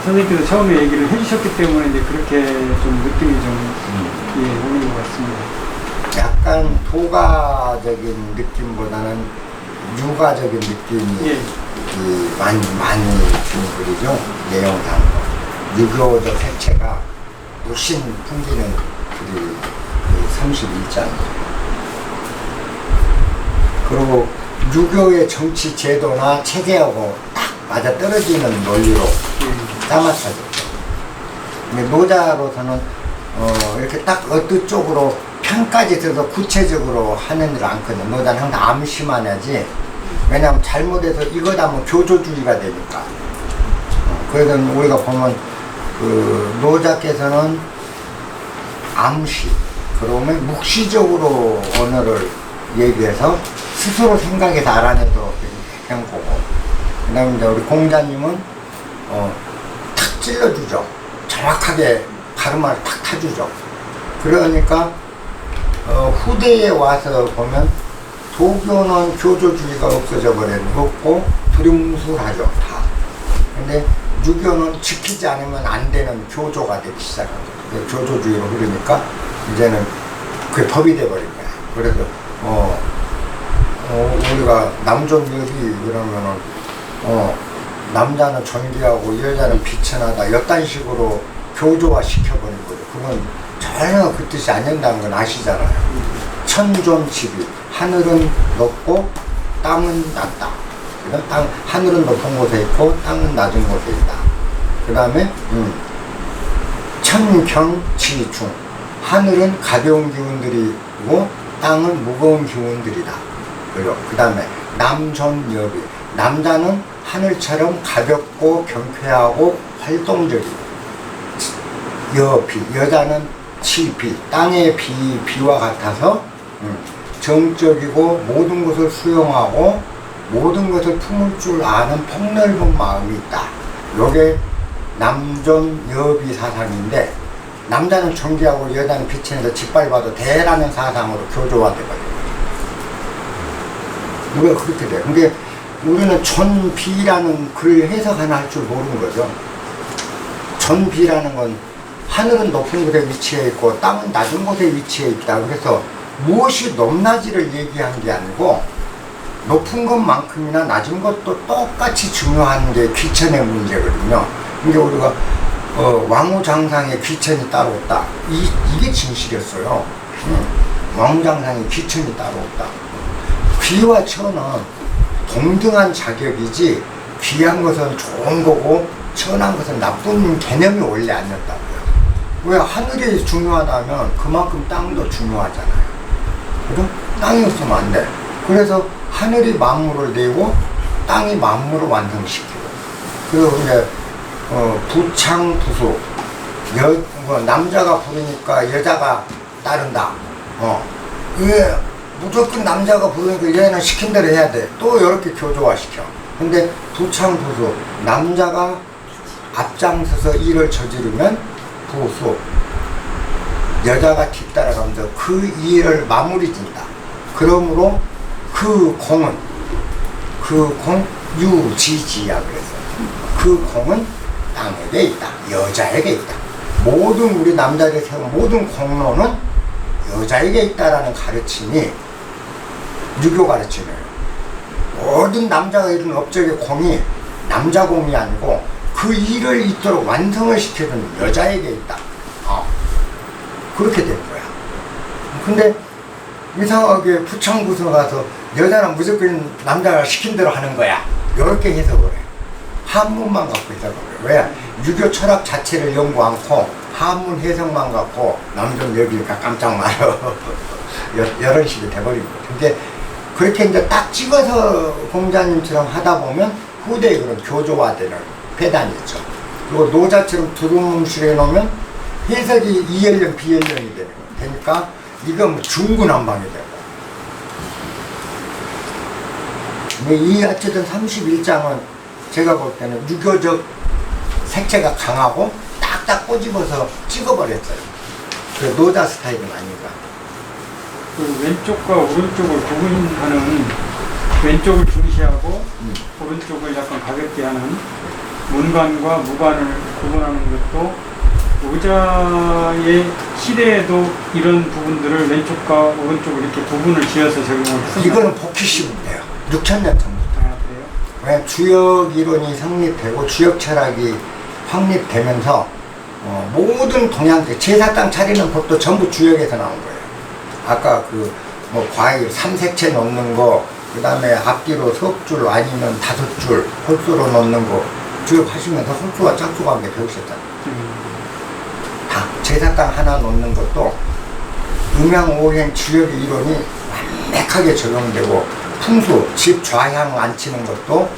선생님께서 처음에 얘기를 해주셨기 때문에 이제 그렇게 좀 느낌이 좀 오는 것 같습니다. 약간 도가적인 느낌보다는 유가적인 느낌이 예. 많이 주는 글이죠. 내용상 유교적 색채가 물씬 풍기는 글이 31장이죠. 그리고 유교의 정치 제도나 체계하고 딱 맞아 떨어지는 논리로 따맞춰졌죠. 근데 노자로서는 이렇게 딱 어느 쪽으로 편까지 들어서 구체적으로 하는 일을 않거든요. 노자는 항상 암시만 하지. 왜냐하면 잘못해서 이거다면 교조주의가 되니까. 그래서 우리가 보면 그 노자께서는 암시, 그러면 묵시적으로 언어를 얘기해서 스스로 생각해서 알아내도 된 거고, 그 다음에 이제 우리 공자님은 탁 찔러주죠. 정확하게 가르마를 탁 타주죠. 그러니까 후대에 와서 보면 도교는 교조주의가 없어져 버렸고 두lum술하죠, 다. 근데 유교는 지키지 않으면 안 되는 교조가 되기 시작한 거예요. 교조주의로 흐르니까 이제는 그게 법이 돼버린 거야. 그래서 우리가 남존여비 그러면은 남자는 존귀하고 여자는 비천하다, 이딴 식으로 교조화 시켜버린 거죠. 그건 전혀 그 뜻이 안 된다는 건 아시잖아요. 천존치비, 하늘은 높고 땅은 낮다. 하늘은 높은 곳에 있고 땅은 낮은 곳에 있다. 그 다음에 천경지중, 하늘은 가벼운 기운들이고 땅은 무거운 기운들이다. 그리고 그 다음에 남존여비, 남자는 하늘처럼 가볍고 경쾌하고 활동적이고, 여비, 여자는 치비, 땅의 비와 같아서 정적이고 모든 것을 수용하고 모든 것을 품을 줄 아는 폭넓은 마음이 있다. 요게 남존여비 사상인데, 남자는 존귀하고 여자는 비천해서 짓밟아도 되라는 사상으로 교조화돼 버려요. 우리가 그렇게 돼요. 근데 우리는 존비라는 글 해석 하나 할 줄 모르는 거죠. 존비라는 건 하늘은 높은 곳에 위치해 있고 땅은 낮은 곳에 위치해 있다. 그래서 무엇이 높낮이를 얘기한 게 아니고 높은 것만큼이나 낮은 것도 똑같이 중요한 게 귀천의 문제거든요. 근데 우리가 왕후장상에 귀천이 따로 없다. 이게 진실이었어요. 왕후장상에 귀천이 따로 없다. 귀와 천은 동등한 자격이지, 귀한 것은 좋은 거고 천한 것은 나쁜 개념이 원래 아니었다고요. 왜 하늘이 중요하다면 그만큼 땅도 중요하잖아요. 그죠? 땅이 없으면 안 돼. 그래서 하늘이 만물을 내고 땅이 만물을 완성시키고. 그리고 이제 부창부수. 남자가 부르니까 여자가 따른다. 이게 무조건 남자가 부르니까 얘는 시킨 대로 해야 돼. 또 이렇게 교조화시켜. 근데 부창부수. 남자가 앞장서서 일을 저지르면 부수. 여자가 뒤따라가면서 그 일을 마무리 진다. 그러므로 그 공은, 유지지야 그래서. 그 공은 땅에게 있다. 여자에게 있다. 모든 우리 남자들이 세운 모든 공로는 여자에게 있다라는 가르침이 유교 가르침이에요. 모든 남자가 이룬 업적의 공이 남자 공이 아니고 그 일을 있도록 완성을 시켜준 여자에게 있다. 그렇게 된 거야. 근데 이상하게 부창부수 가서 여자는 무조건 남자가 시킨 대로 하는 거야. 이렇게 해석을 해. 한문만 갖고 해석을 해. 왜? 유교 철학 자체를 연구 않고 한문 해석만 갖고 남좀 여기니까 깜짝 말아. 이런 식이 돼버린 거야. 근데 그렇게 이제 딱 찍어서 공자님처럼 하다 보면 후대에 그런 교조화되는 폐단이 있죠. 그리고 노자처럼 두루뭉실해 놓으면 해석이 이연령 비연령이 되는 거예요. 그러니까 이건 뭐 중구난방이 되고. 이 어쨌든 31장은 제가 볼 때는 유교적 색채가 강하고 딱딱 꼬집어서 찍어버렸어요. 그 노자 스타일은 아닌가. 그 왼쪽과 오른쪽을 구분하는, 왼쪽을 중시하고 오른쪽을 약간 가볍게 하는 문관과 무관을 구분하는 것도 노자의 시대에도 이런 부분들을 왼쪽과 오른쪽을 이렇게 구분을 지어서 적용을 했습니다. 이거는 복희시문이에요. 6000년 전부터. 그래요? 왜 주역 이론이 성립되고 주역 철학이 확립되면서 모든 동양제 제사상 차리는 법도 전부 주역에서 나온 거예요. 아까 과일 삼색채 넣는 거, 그 다음에 앞뒤로 석 줄 아니면 5줄 홀수로 넣는 거 주역하시면서 홀수와 짝수 관계 배우셨잖아요. 다 제사상 하나 넣는 것도 음양오행 주역의 이론이 완벽하게 적용되고, 풍수 집 좌향 안 치는 것도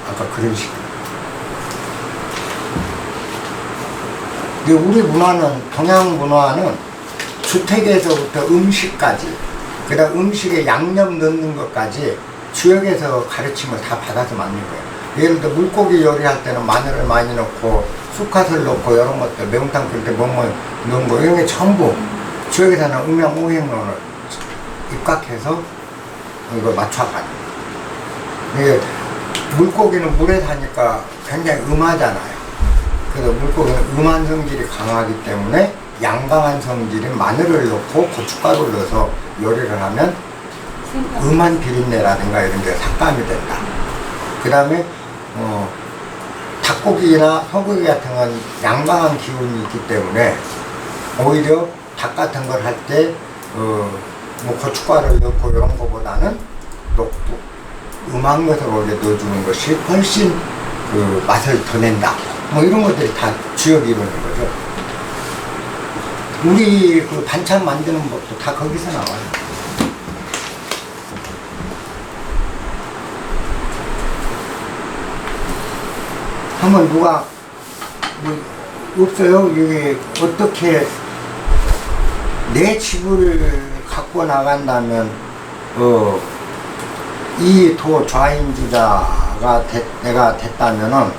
아까 그런 식이에요. 우리 문화는, 동양 문화는 주택에서부터 음식까지, 그 다음 음식에 양념 넣는 것까지 주역에서 가르침을 다 받아서 만든 거예요. 예를 들어 물고기 요리할 때는 마늘을 많이 넣고 쑥갓을 넣고 이런 것들, 매운탕 끓일 때 뭐뭐 넣은 거, 이런 게 전부 주역에서는 음양오행론을 입각해서 이걸 맞춰가는 거예요. 물고기는 물에 사니까 굉장히 음하잖아요. 그래서 물고기는 음한 성질이 강하기 때문에 양강한 성질인 마늘을 넣고 고춧가루를 넣어서 요리를 하면 음한 비린내라든가 이런 게 삭감이 된다. 그 다음에 닭고기나 소고기 같은 건 양강한 기운이 있기 때문에 오히려 닭 같은 걸 할 때 고춧가루를 넣고 이런 거보다는 녹두, 음한 것을 원래 넣어주는 것이 훨씬 맛을 더 낸다. 이런 것들이 다 주역 이론인 거죠. 우리 반찬 만드는 법도 다 거기서 나와요. 한번 누가 없어요? 이게 어떻게 내 집을 갖고 나간다면 이 도 좌인주자가 내가 됐다면은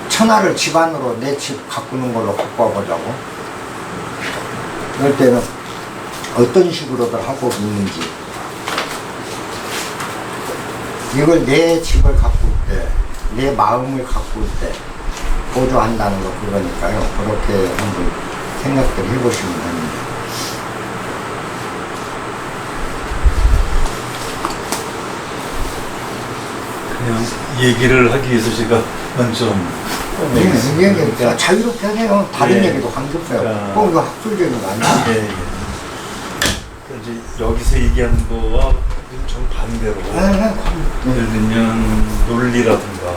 천하를 집안으로 내 집 가꾸는 걸로 바꿔보자고. 그럴 때는 어떤 식으로들 하고 있는지, 이걸 내 집을 가꿀 때, 내 마음을 가꿀 때 보조한다는 거, 그러니까요. 그렇게 한번 생각들 해보시면 됩니다. 그냥 얘기를 하기 위해서 제가 먼저 얘기는 자유롭게 하세요. 다른 예. 얘기도 관계없어요. 자. 꼭 이거 학술적인 거 아니에요. 예. 이제 여기서 얘기하는 거와 정반대로 예를 들면 논리라든가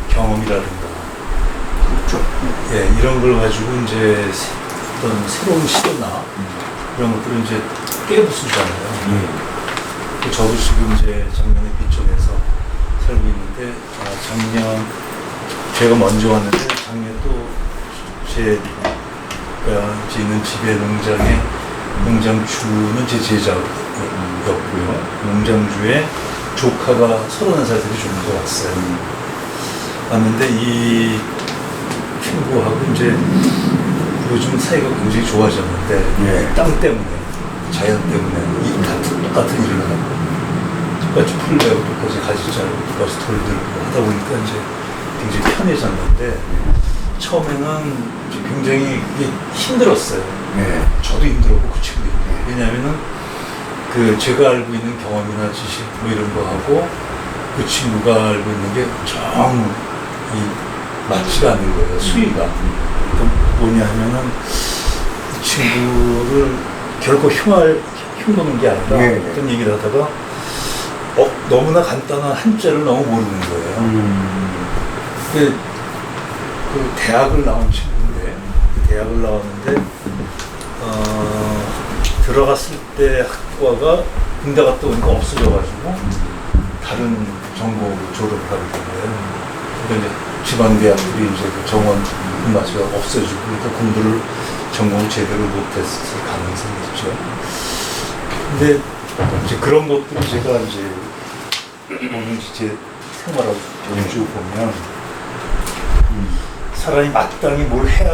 경험이라든가 그렇죠. 예, 이런 걸 가지고 이제 어떤 새로운 시도나 이런 것들을 이제 깨부수잖아요. 저도 지금 이제 작년에 비촌에서 살고 있는데, 작년 제가 먼저 왔는데 작년 또제 있는 집의 농장주는 제 제자였고요. 농장주의 조카가 31살들이 좀 더 왔어요. 왔는데 이 친구하고 이제 요즘 사이가 굉장히 좋아졌는데 땅 때문에, 자연 때문에 똑같은 일을 하고 똑같이 풀 베고 똑같이 가지 자르고 똑같이 돌 들고 하다 보니까 이제 굉장히 편해졌는데, 처음에는 이제 굉장히 그게 힘들었어요. 저도 힘들었고 그 친구도 힘들었고. 왜냐하면은 그 제가 알고 있는 경험이나 지식 뭐 이런 거 하고 그 친구가 알고 있는 게 정 맞지가 않는 거예요. 수위가. 뭐냐 하면은 이 친구를 결코 흉보는 게 아니라 어떤 얘기를 하다가 너무나 간단한 한자를 너무 모르는 거예요. 그 대학을 나온 친구인데, 그 대학을 나왔는데 들어갔을 때 학과가 군대 갔다 오니까 없어져가지고 다른 전공으로 졸업을 하게 된 거예요. 그러니까 이제 지방대학들이 이제 그 정원 맞춰 없어지고, 그러니까 공부를 전공을 제대로 못했을 가능성이 있죠. 근데 이제 그런 것들을 제가 이제 오늘 제 생활하고 쭉 보면 사람이 마땅히 뭘 해야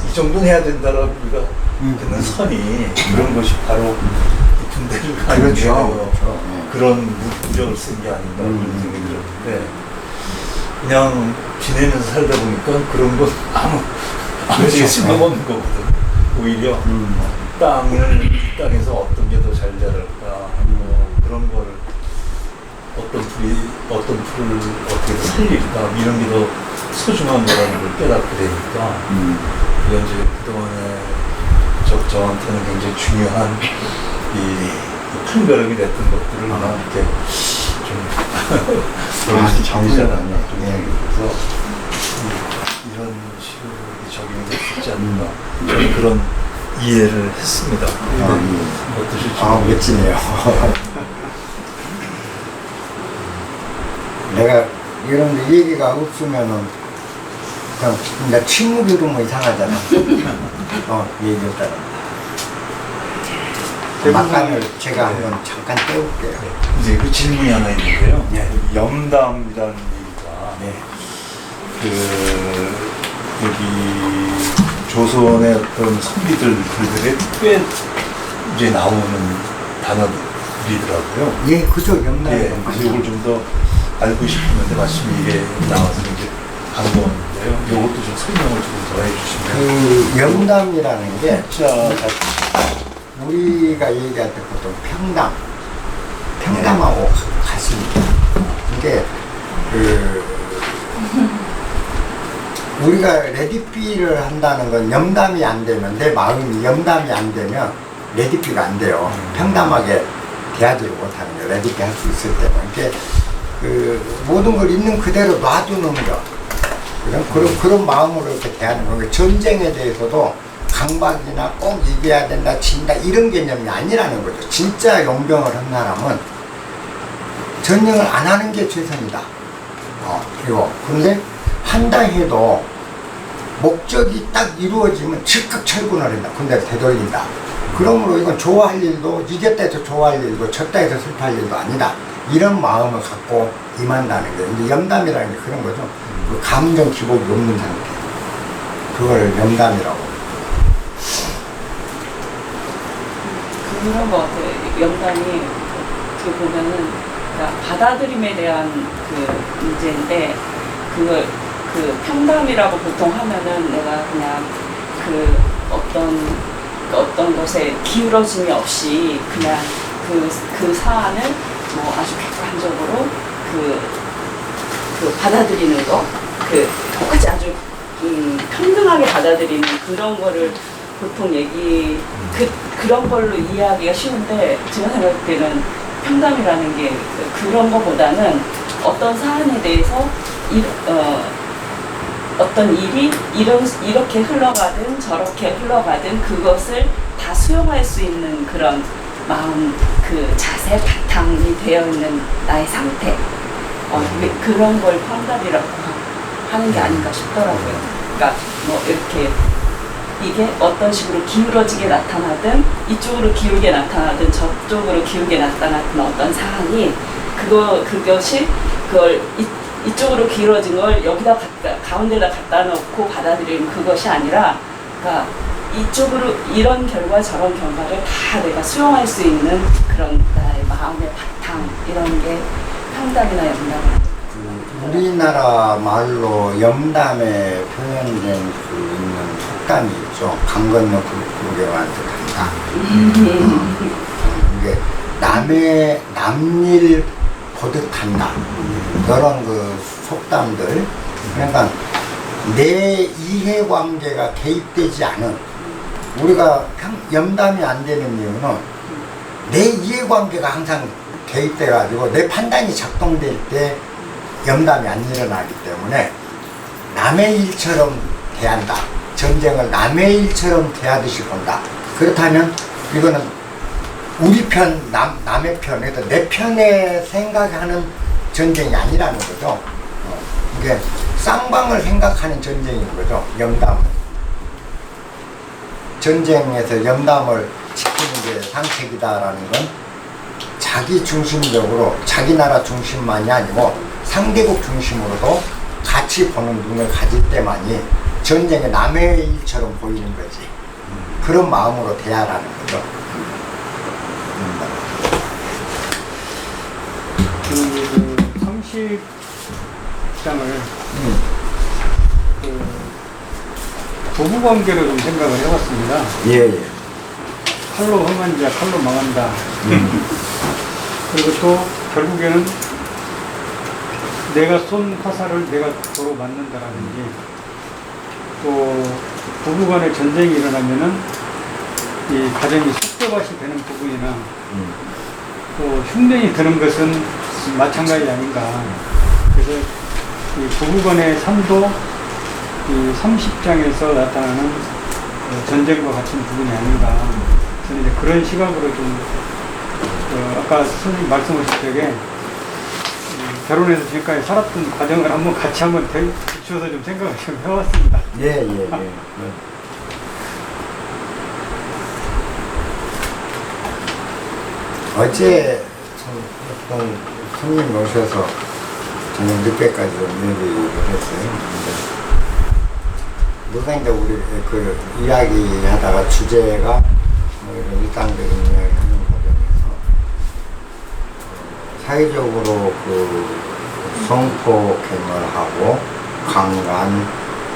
이 정도는 해야 된다라고 우리가 듣는 선이, 그런 것이 바로 군대를 가는 그런 무력을 쓴 게 아닌가 그런 생각이 들었는데, 그냥 지내면서 살다 보니까 그런 건 아무 쓸모없는 거거든. 오히려 땅에서 어떤 게 더 잘 자랄까, 그런 거를 어떤 풀을 어떻게 살릴까, 이런 게 더 소중한 거라는 걸 깨닫게 되니까, 이건 이제 그동안에 저한테는 굉장히 중요한 이 판가름이 됐던 것들을 이렇게 좀 정리잖아요. 그래서 이런 식으로 적용이 될 수 있지 않는가, 저는 그런 이해를 했습니다. 어떠실지 멋지네요. 내가 이런 얘기가 없으면은 그냥 내 친구 이름은 이상하잖아. 얘기를 따라. 막간을 제가 한번 잠깐 떼올게요. 이제 그 질문이 하나 있는데요. 염담이라는 얘기가 여기 조선의 어떤 선비들의 꽤 이제 나오는 단어들이더라고요. 그죠, 염담. 그래서 이걸 좀 더 알고 싶었는데 마침 이게 나와서 이제 반가웠는데요. 이것도 좀 설명을 좀 더 해주시면. 그 염담이라는 게 자, 우리가 얘기할 때 보통 평담하고 같습니다. 이게 우리가 레디피를 한다는 건 염담이 안 되면, 내 마음이 염담이 안 되면 레디피가 안 돼요. 평담하게 대하지를 못하는 거예요. 레디피 할 수 있을 때는. 이게 모든 걸 있는 그대로 놔두는 거. 그런 마음으로 이렇게 대하는 거예요. 전쟁에 대해서도 강박이나 꼭 이겨야 된다, 진다, 이런 개념이 아니라는 거죠. 진짜 용병을 한 사람은 전쟁을 안 하는 게 최선이다. 근데 한다 해도 목적이 딱 이루어지면 즉각 철군을 한다. 군대를 되돌린다. 그러므로 이건 좋아할 일도, 이겼다 해서 좋아할 일도, 졌다 해서 슬퍼할 일도 아니다. 이런 마음을 갖고 임한다는 게, 이제 염담이라는 게 그런 거죠. 그 감정 기복이 없는 상태. 그걸 염담이라고. 그런 것 같아요. 염담이 그 보면은 그러니까 받아들임에 대한 그 문제인데, 그걸 그 평담이라고 보통 하면은 내가 그냥 그 어떤 것에 기울어짐이 없이 그냥 그 사안을 뭐 아주 객관적으로 그 받아들이는 거, 똑같이 아주 평등하게 받아들이는 그런 거를 보통 그런 걸로 이해하기가 쉬운데, 제가 생각할 때는 평담이라는 게 어떤 일이 이렇게 흘러가든 저렇게 흘러가든 그것을 다 수용할 수 있는 그런 마음, 그 자세 바탕이 되어 있는 나의 상태, 그런 걸 환갑이라고 하는 게 아닌가 싶더라고요. 그러니까 뭐 이렇게 이게 어떤 식으로 기울어지게 나타나든 이쪽으로 기울게 나타나든 저쪽으로 기울게 나타나든 어떤 상황이 그것이 그걸 이쪽으로 기울어진 걸 여기다 가운데다 갖다 놓고 받아들이는 그것이 아니라, 그러니까 이쪽으로 이런 결과 저런 결과를 다 내가 수용할 수 있는 그런 나의 마음의 바탕, 이런 게 상담이나 염담. 우리나라 말로 염담에 표현된 수 있는 속담이 있죠. 강 건너 불구경한 듯한다. 이게 남일 보듯한다. 그런 그 속담들. 그러니까 내 이해관계가 개입되지 않은, 우리가 염담이 안 되는 이유는 내 이해관계가 항상 개입돼가지고 내 판단이 작동될 때 염담이 안 일어나기 때문에 남의 일처럼 대한다. 전쟁을 남의 일처럼 대하듯이 본다. 그렇다면 이거는 우리 편, 남의 편, 그러니까 내 편에 생각하는 전쟁이 아니라는 거죠. 이게 쌍방을 생각하는 전쟁인 거죠. 염담은. 전쟁에서 염담을 지키는 게 상책이다라는 건 자기 중심적으로, 자기 나라 중심만이 아니고 상대국 중심으로도 같이 보는 눈을 가질 때만이 전쟁의 남의 일처럼 보이는 거지. 그런 마음으로 대하라는 거죠. 그 30장을 부부관계로 좀 생각을 해봤습니다. 예. 칼로 흥한 자 칼로 망한다. 그리고 또 결국에는 내가 쏜 화살을 내가 도로 맞는다라든지, 또 부부간에 전쟁이 일어나면은 이 가정이 쑥대밭이 되는 부분이나 또 흉년이 드는 것은 마찬가지 아닌가. 그래서 이 부부간의 삶도 이 30장에서 나타나는 전쟁과 같은 부분이 아닌가. 저는 이제 그런 시각으로 좀 아까 선생님 말씀하실 때에 결혼해서 지금까지 살았던 과정을 같이 한번 비추어서 좀 생각을 좀 해봤습니다. 예. 어제 어떤 손님 오셔서 저녁 늦게까지 얘기를 했어요. 누가 이제 우리 그 이야기 하다가 주제가 뭐 이런 일상적인 이야기 하는 과정에서 사회적으로 그 성폭행을 하고 강간,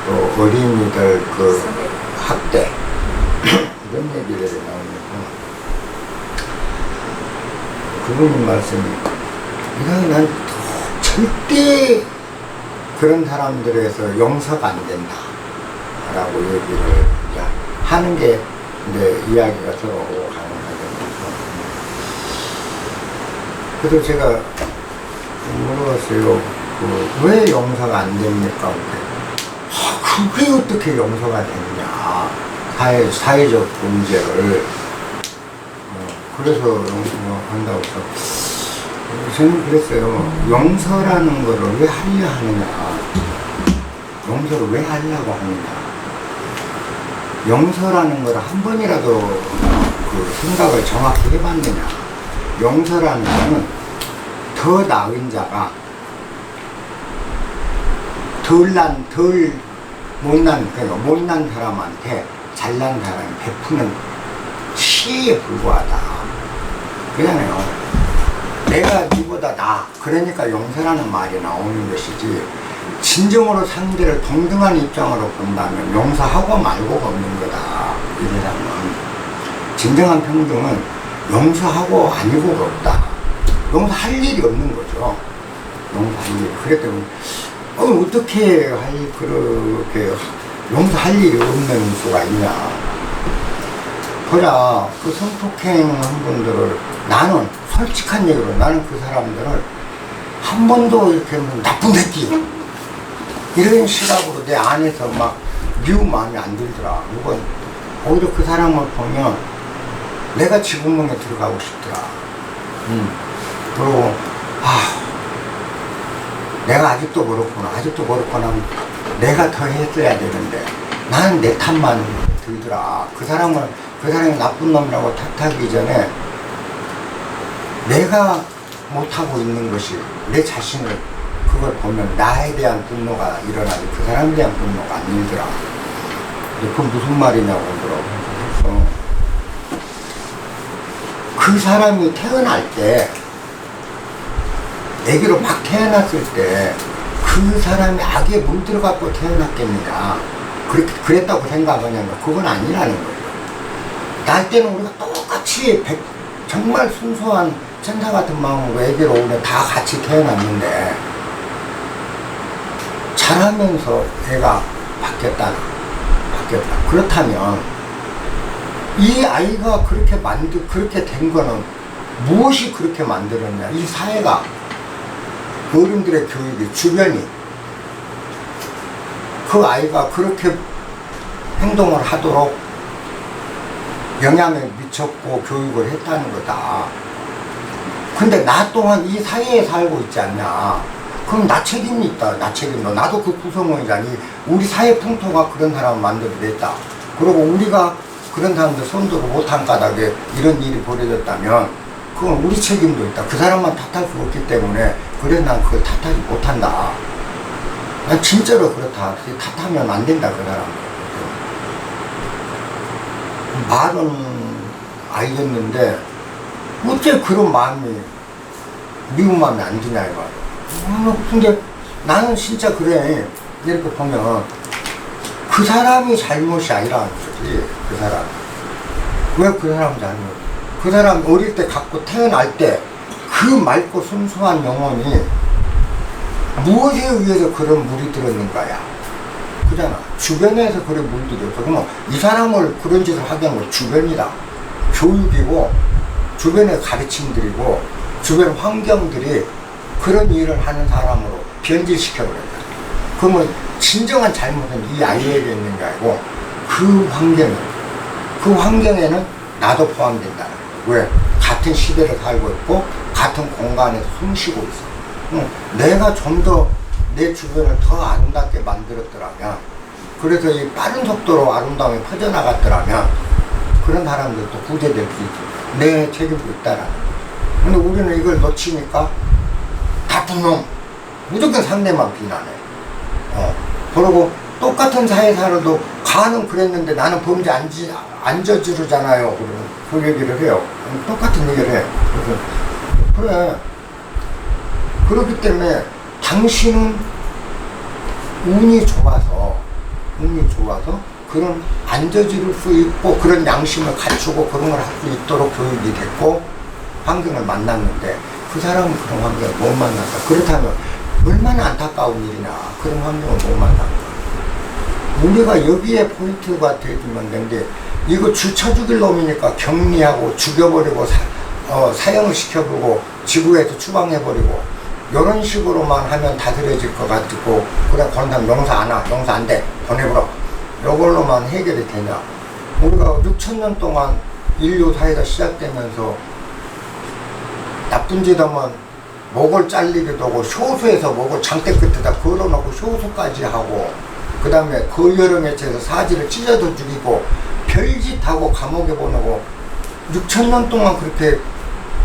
또 어린이들 그 학대 이런 얘기들이 나오면서 그분이 말씀이, 이건 난 절대 그런 사람들에서 용서가 안 된다 라고 얘기를 하는 게 이제 이야기가 서로 가는 과정에서, 그래서 제가 물어봤어요. 왜 용서가 안 됩니까? 그게 어떻게 용서가 되느냐. 사회적 문제를. 그래서 용서한다고 해서. 저는 그랬어요. 용서라는 거를 왜 하려 하느냐. 용서를 왜 하려고 하느냐. 용서라는 걸 한 번이라도 그 생각을 정확히 해봤느냐. 용서라는 거는 더 나은 자가 덜 못난 사람한테 잘난 사람이 베푸는 시에 불과하다. 그잖아요. 내가 니보다 나, 그러니까 용서라는 말이 나오는 것이지, 진정으로 상대를 동등한 입장으로 본다면 용서하고 말고가 없는 거다. 이 세상은. 진정한 평등은 용서하고 아니고가 없다. 용서할 일이 없는 거죠. 용서할 일. 그랬기 때문에 어떻게 그렇게 용서할 일이 없는 수가 있냐. 보자, 그 성폭행한 분들을, 나는 솔직한 얘기로 나는 그 사람들을 한 번도 이렇게 나쁜 새끼 이런 시각으로 내 안에서 막 미운 마음이 안 들더라. 이건 오히려 그 사람을 보면 내가 지구멍에 들어가고 싶더라. 그리고 내가 아직도 그렇구나 하면 내가 더 했어야 되는데 나는 내 탓만 들더라. 그 사람이 나쁜 놈이라고 탓하기 전에 내가 못하고 있는 것이 내 자신을 그걸 보면 나에 대한 분노가 일어나지 그 사람에 대한 분노가 안 일더라. 그 무슨 말이냐고 그래서 그 사람이 태어날 때 애기로 막 태어났을 때 그 사람이 악에 물들어갖고 태어났겠느냐 그랬다고 생각하냐면 그건 아니라는 거예요. 날 때는 우리가 똑같이 정말 순수한 천사 같은 마음으로 애기로 우리 다 같이 태어났는데 자라면서 애가 바뀌었다. 그렇다면 이 아이가 그렇게 된 거는 무엇이 그렇게 만들었냐? 이 사회가 어른들의 교육이 주변이 그 아이가 그렇게 행동을 하도록 영향을 미쳤고 교육을 했다는 거다. 근데 나 또한 이 사회에 살고 있지 않냐? 그럼 나 책임이 있다. 나 책임도. 나도 그 구성원이잖니. 우리 사회 풍토가 그런 사람을 만들어냈다. 그리고 우리가 그런 사람들 손들어 못한 까닭에 이런 일이 벌어졌다면 그건 우리 책임도 있다. 그 사람만 탓할 수 없기 때문에 그래 난 그걸 탓하지 못한다. 난 진짜로 그렇다. 탓하면 안 된다 그 사람. 말은 알겠는데 어째 그런 마음이 미운 마음이 안 드냐 이거. 근데 나는 진짜 그래. 이렇게 보면 그 사람이 잘못이 아니라는 거지. 그 사람. 왜 그 사람 잘못? 그 사람 어릴 때 갖고 태어날 때 그 맑고 순수한 영혼이 무엇에 의해서 그런 물이 들었는가야. 그잖아. 주변에서 그래 물들였어. 그러면 이 사람을 그런 짓을 하게 한 건 주변이다. 교육이고 주변의 가르침들이고 주변 환경들이 그런 일을 하는 사람으로 변질시켜버렸다. 그러면 진정한 잘못은 이 아이에게 있는 게 아니고 그 환경에는 나도 포함된다. 왜? 같은 시대를 살고 있고 같은 공간에서 숨쉬고 있어. 내가 좀 더 내 주변을 더 아름답게 만들었더라면, 그래서 이 빠른 속도로 아름다움이 퍼져나갔더라면 그런 사람들도 구제될 수 있지. 내 책임도 있다라는. 근데 우리는 이걸 놓치니까 같은 놈 무조건 상대만 비난해. 그러고 똑같은 사회 살아도 가는 그랬는데 나는 범죄 안 저지르잖아요. 그 얘기를 해요. 똑같은 얘기를 해. 그래서 그래. 그렇기 때문에 당신은 운이 좋아서 그런 안 저지를 수 있고 그런 양심을 갖추고 그런 걸 할 수 있도록 교육이 됐고 환경을 만났는데 그 사람은 그런 환경을 못 만났다. 그렇다면 얼마나 안타까운 일이냐. 그런 환경을 못 만났다. 우리가 여기에 포인트가 되어주면 된 게 이거 주쳐 죽일 놈이니까 격리하고 죽여버리고 사형을 시켜버리고 지구에서 추방해버리고 이런 식으로만 하면 다스려질 것 같고 그래 그런 용서 안 돼 보내버려 이걸로만 해결이 되냐. 우리가 6,000년 동안 인류 사회가 시작되면서 나쁜 짓 하면 목을 잘리기도 하고 효수에서 목을 장대 끝에다 걸어놓고 효수까지 하고 그 다음에 그 여러 매체에서 사지를 찢어서 죽이고 별짓하고 감옥에 보내고 6,000년 동안 그렇게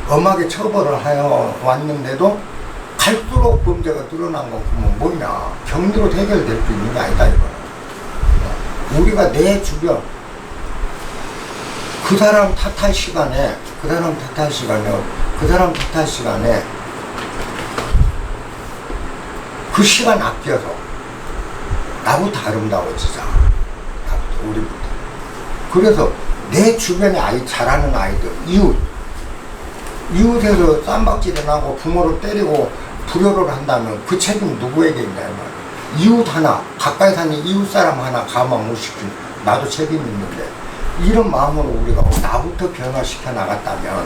엄하게 처벌을 하여 왔는데도 갈수록 범죄가 늘어난 건 그러면 뭐냐. 격리로 해결될 수 있는 게 아니다 이거는. 우리가 내 주변 그 사람 탓할 시간에 그 시간 아껴서 나부터 아름다워지자. 우리부터. 그래서 내 주변에 잘하는 아이들, 이웃에서 쌈박질을 하고 부모를 때리고 불효를 한다면 그 책임 누구에게 있냐 말이야. 이웃 하나, 가까이 사는 이웃 사람 하나 가만 못 시킨 나도 책임이 있는데 이런 마음으로 우리가 나부터 변화시켜 나갔다면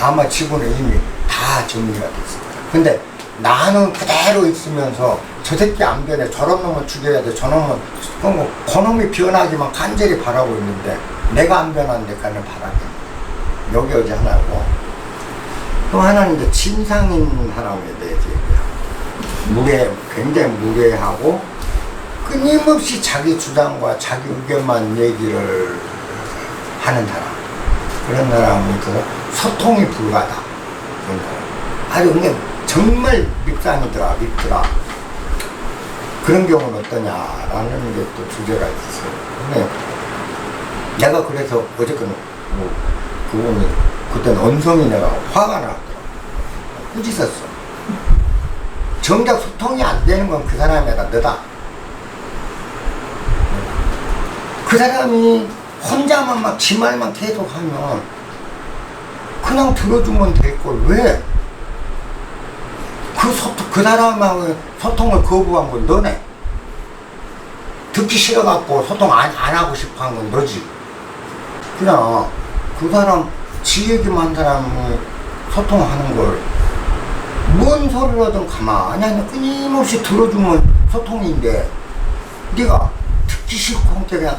아마 지구는 이미 다 정리가 됐을 거야. 근데 나는 그대로 있으면서 저 새끼 안 변해, 저런 놈은 죽여야 돼, 저놈은 그놈이 변하기만 간절히 바라고 있는데 내가 안 변한 데까지는 바라게. 여기 어제 하나고, 또 하나는 이제 진상인 사람에 대해서 얘기해요. 굉장히 무례하고 끊임없이 자기 주장과 자기 의견만 얘기를 하는 사람. 그런 사람이 소통이 불가다. 그런 사람. 아주 그냥 정말 밉상이더라. 그런 경우는 어떠냐라는 게 또 주제가 있었어요. 근데 내가 그래서 어저께는 그분이 그때는 언성이 내가 화가 나더라고. 꾸짖었어. 정작 소통이 안 되는 건 그 사람이다, 너다. 그 사람이 혼자만 막 지 말만 계속 하면 그냥 들어주면 될 걸 왜? 그 사람하고 소통을 거부한 건 너네. 듣기 싫어갖고 소통 안 하고 싶어 한 건 너지. 그냥 그 사람, 지 얘기만 한 사람이 소통하는 걸 뭔 소리라든 가만히 하면 끊임없이 들어주면 소통인데, 네가 듣기 싫고 그냥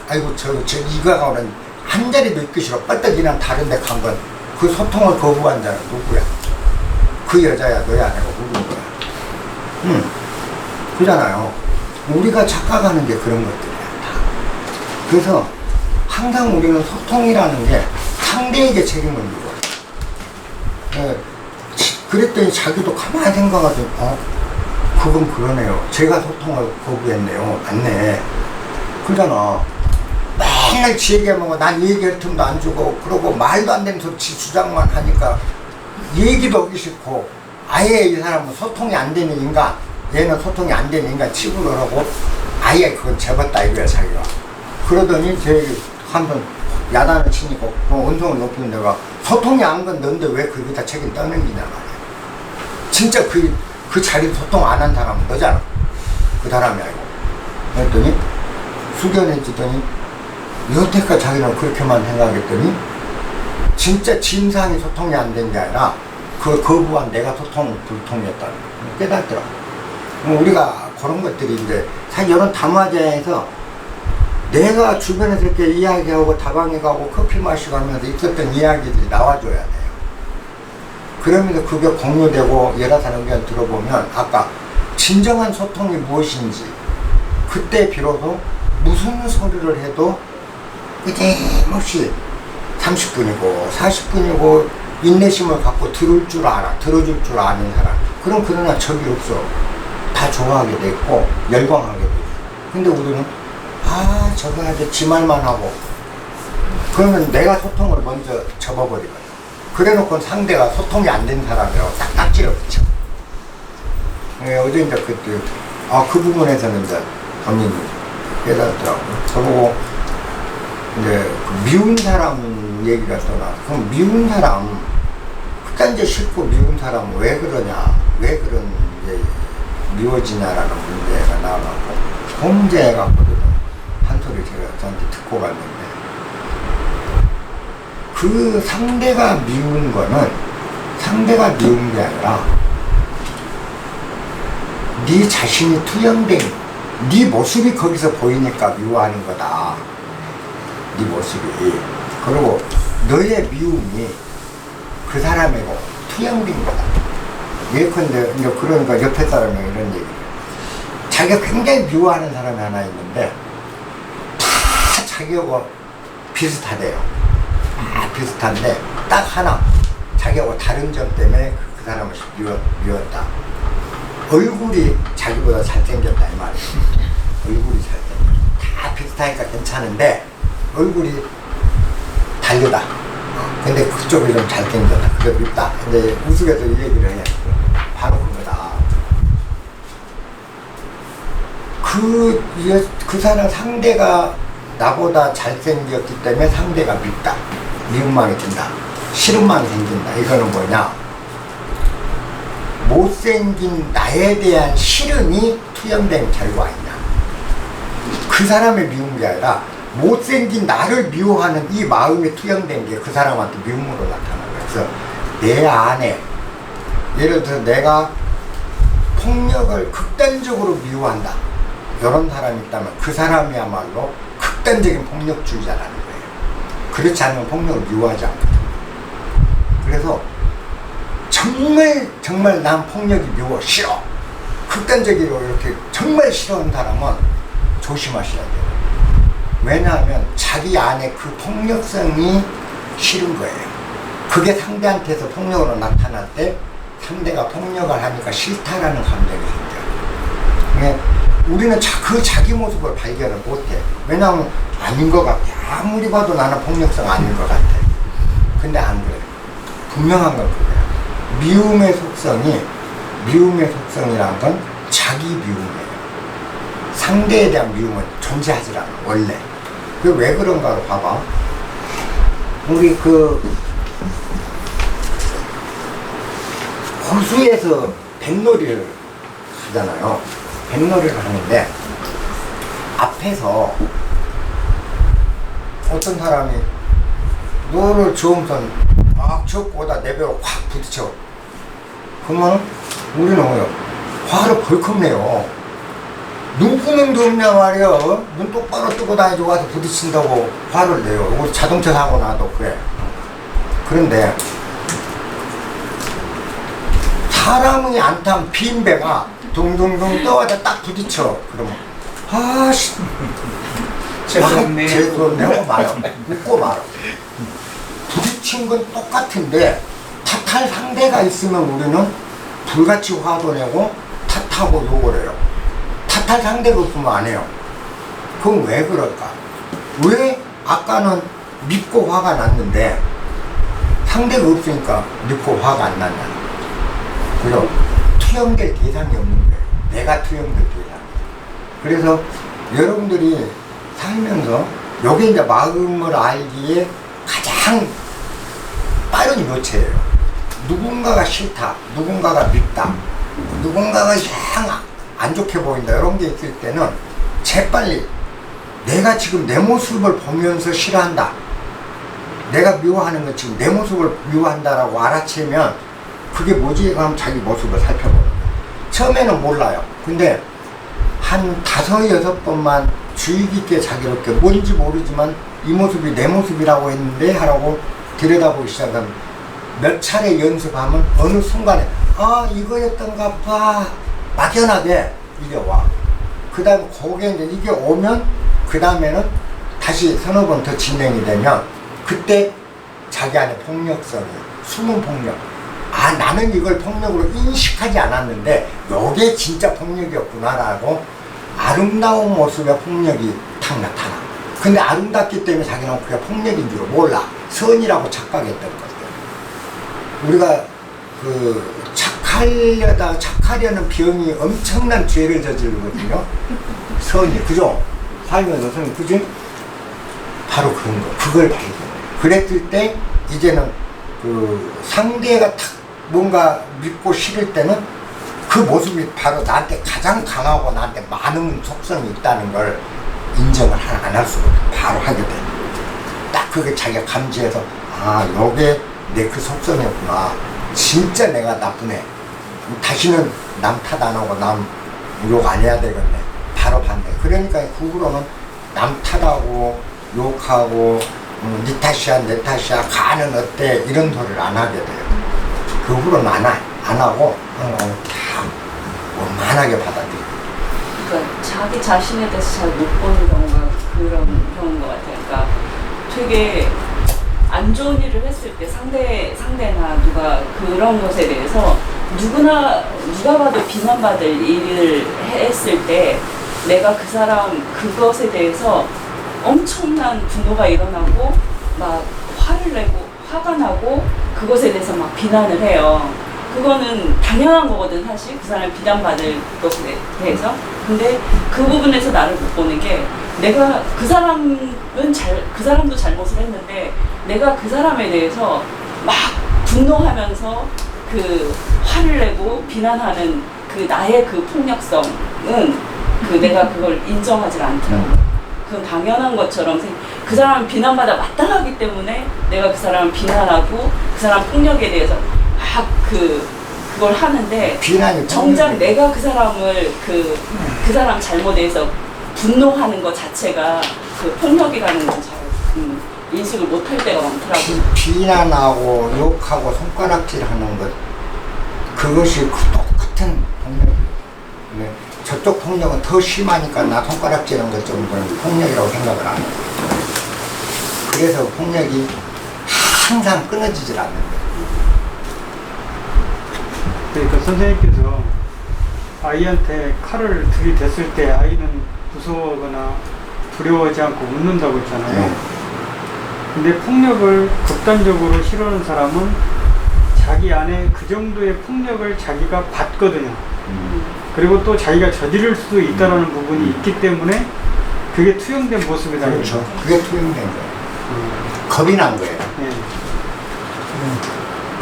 아이고 저 이거가 오는 한 자리 듣기 싫어 뻘떡이랑 다른 데 간 건 그 소통을 거부한 자는 누구야? 그 여자야, 너야, 내가 모르는 거야. 그잖아요. 우리가 착각하는 게 그런 것들이야, 다. 그래서 항상 우리는 소통이라는 게 상대에게 책임을 물어. 그랬더니 자기도 가만히 생각하더니, 그건 그러네요. 제가 소통을 거부했네요. 맞네. 그러잖아. 맨날 지 얘기하면 난 얘기할 틈도 안 주고, 그러고 말도 안 되는 소리 지 주장만 하니까 얘기도 하기 싫고, 아예 이 사람은 소통이 안 되는 인간, 얘는 소통이 안 되는 인간 취급을 하고, 아예 그건 접었다 이거야, 자기가. 그러더니 제 한번 야단을 치니까 언성을 높이는 내가 소통이 안 건 넌데 왜 거기다 책임 떠넘기냐 말이야. 진짜 그 자리 소통 안 한 사람은 너잖아. 그 사람이 아니고. 그랬더니 숙연해지더니 여태까지 자기는 그렇게만 생각했더니 진짜 진상이 소통이 안 된 게 아니라 그 거부한 내가 소통 불통이었다는 걸 깨닫더라고. 우리가 그런 것들이 이제 사실 이런 담화제에서 내가 주변에서 이렇게 이야기하고 다방에 가고 커피 마시고 하면서 있었던 이야기들이 나와줘야 돼요. 그러면서 그게 공유되고 여러 사람 의견 들어보면 아까 진정한 소통이 무엇인지, 그때 비로소 무슨 소리를 해도 끊임없이 30분이고 40분이고 인내심을 갖고 들을 줄 알아, 들어줄 줄 아는 사람. 그럼 그러나 적이 없어. 다 좋아하게 돼 있고 열광하게 돼 있고. 근데 우리는 저거 하지 지 말만 하고, 그러면 내가 소통을 먼저 접어버리거든. 그래놓고 상대가 소통이 안 된 사람이라고 딱 딱지를 붙여. 어제 이제 그때 그 부분에서는 이제 본인이 깨닫더라고. 저보고 이제 그 미운 사람 얘기가 또 나와. 그럼 미운 사람, 그딴 데 싫고 미운 사람은 왜 그러냐, 왜 그런 게 미워지냐라는 문제가 나와갖고 범죄해갖고도 한 소리 제가 저한테 듣고 갔는데, 그 상대가 미운 거는 상대가 미운 게 아니라 네 자신이 투영된 네 모습이 거기서 보이니까 미워하는 거다. 네 모습이. 그리고 너의 미움이 그 사람이고 투영된 거다. 예컨대 이제 그러니까 옆에 사람이 이런 얘기를, 자기가 굉장히 미워하는 사람이 하나 있는데 다 자기하고 비슷하대요. 다 비슷한데 딱 하나 자기하고 다른 점 때문에 그 사람을 미웠다. 얼굴이 자기보다 잘생겼다 이 말이에요. 얼굴이 잘생겼다. 다 비슷하니까 괜찮은데 얼굴이 다르다. 근데 그쪽이 좀 잘생겼다. 그게 밉다. 근데 우스갯소 이 얘기를 해. 바로 그거다. 그 사람 상대가 나보다 잘생겼기 때문에 상대가 밉다. 미움망이 든다. 싫음망이 생긴다. 이거는 뭐냐? 못생긴 나에 대한 싫음이 투영된 결과이냐. 그 사람의 미운 게 아니라 못생긴 나를 미워하는 이 마음이 투영된 게 그 사람한테 미움으로 나타나는 거예요. 그래서 내 안에, 예를 들어 내가 폭력을 극단적으로 미워한다. 이런 사람이 있다면 그 사람이야말로 극단적인 폭력주의자라는 거예요. 그렇지 않으면 폭력을 미워하지 않거든. 그래서 정말 난 폭력이 미워, 싫어. 극단적으로 이렇게 정말 싫어하는 사람은 조심하셔야 돼요. 왜냐하면 자기 안에 그 폭력성이 싫은 거예요. 그게 상대한테서 폭력으로 나타날 때 상대가 폭력을 하니까 싫다라는 감정이 생겨요. 우리는 그 자기 모습을 발견을 못해. 왜냐하면 아닌 것 같아. 아무리 봐도 나는 폭력성 아닌 것 같아. 근데 안 그래요. 분명한 건 그거야. 미움의 속성이란 건 자기 미움이에요. 상대에 대한 미움은 존재하지 않아, 원래. 그게 왜 그런가로 봐봐. 우리 호수에서 뱃놀이를 하잖아요. 뱃놀이를 하는데 앞에서 어떤 사람이 너를 저음선 막 젓고다 내 배로 확 부딪혀. 그러면 우리는 뭐요? 화를 벌컥 내요. 눈구멍도 없냐 말이야. 눈 똑바로 뜨고 다니고 와서 부딪힌다고 화를 내요. 우리 자동차 사고 나도 그래. 그런데 사람이 안 탄 빈 배가 둥둥둥 떠와서 딱 부딪혀. 그러면 아씨 죄송합네. 죄송합네 하고 말아. 웃고 말아. 부딪힌 건 똑같은데 탓할 상대가 있으면 우리는 불같이 화도 내고 탓하고 욕을 해요. 탓할 상대가 없으면 안 해요. 그건 왜 그럴까? 왜 아까는 밉고 화가 났는데 상대가 없으니까 밉고 화가 안 난다는 거예요. 그래서 투영될 대상이 없는 거예요. 내가 투영될 대상. 그래서 여러분들이 살면서 여기 이제 마음을 알기에 가장 빠른 요체예요. 누군가가 싫다, 누군가가 밉다, 누군가가 영 안 좋게 보인다 이런 게 있을 때는 재빨리 내가 지금 내 모습을 보면서 싫어한다, 내가 미워하는 건 지금 내 모습을 미워한다라고 알아채면 그게 뭐지? 그럼 자기 모습을 살펴보는 거예요. 처음에는 몰라요. 근데 한 5-6번만 주의 깊게 자기를 이렇게 뭔지 모르지만 이 모습이 내 모습이라고 했는데 하라고 들여다보기 시작하면 몇 차례 연습하면 어느 순간에 아 이거였던가 봐 막연하게 이게 와. 그 다음 거기에 이제 이게 오면 그 다음에는 다시 서너 번 더 진행이 되면 그때 자기 안에 폭력성이 숨은 폭력, 아 나는 이걸 폭력으로 인식하지 않았는데 이게 진짜 폭력이었구나라고 아름다운 모습의 폭력이 탁 나타나. 근데 아름답기 때문에 자기는 그게 폭력인 줄 몰라. 선이라고 착각했던 거죠. 우리가 착하려는 병이 엄청난 죄를 저지르거든요. 선이, 그죠? 살면서 선, 그지? 바로 그런 거. 그걸 발견해. 그랬을 때, 이제는 상대가 탁 뭔가 믿고 싫을 때는 그 모습이 바로 나한테 가장 강하고 나한테 많은 속성이 있다는 걸 인정을 안 할 수가 없어. 바로 하게 돼. 딱 그게 자기가 감지해서 아 요게 내 그 속성이었구나. 진짜 내가 나쁘네. 다시는 남 탓 안 하고 남 욕 안 해야 되겠네. 바로 반대. 그러니까 그 후로는 남 탓하고 욕하고 니 탓이야 내 탓이야 가는 어때 이런 소리를 안 하게 돼요. 그 후로는 안 하고 다 원만하게 받아들여요. 그러니까 자기 자신에 대해서 잘 못 보는 경우가 그런 경우인 것 같아요. 그러니까 되게 안 좋은 일을 했을 때 상대나 누가 그런 것에 대해서 누가 봐도 비난받을 일을 했을 때 내가 그 사람 그것에 대해서 엄청난 분노가 일어나고 막 화를 내고 화가 나고 그것에 대해서 막 비난을 해요. 그거는 당연한 거거든 사실 그 사람이 비난받을 것에 대해서. 근데 그 부분에서 나를 못 보는 게 내가 그 사람도 잘못을 했는데 내가 그 사람에 대해서 막 분노하면서 그 화를 내고 비난하는 그 나의 그 폭력성은 내가 그걸 인정하지 않더라고요. 그건 당연한 것처럼 그 사람은 비난받아 마땅하기 때문에 내가 그 사람을 비난하고 그 사람 폭력에 대해서 막 그걸 하는데 비난이 정작 폭력이- 내가 그 사람을 그 사람 잘못에서 분노하는 것 자체가 그 폭력이라는 걸 잘 인식을 못할 때가 많더라고요. 비난하고 욕하고 손가락질하는 것 그것이 그 똑같은 폭력이에요. 네. 저쪽 폭력은 더 심하니까 나 손가락질하는 것 정도는 폭력이라고 생각을 안 해요. 그래서 폭력이 항상 끊어지질 않는 거예요. 그러니까 선생님께서 아이한테 칼을 들이댔을 때 아이는 무서워하거나 두려워하지 않고 웃는다고 했잖아요. 네. 근데 폭력을 극단적으로 싫어하는 사람은 자기 안에 그 정도의 폭력을 자기가 받거든요. 그리고 또 자기가 저지를 수도 있다는 부분이 있기 때문에 그게 투영된 모습이다. 그렇죠. 그게 투영된 거예요. 겁이 난 거예요. 네.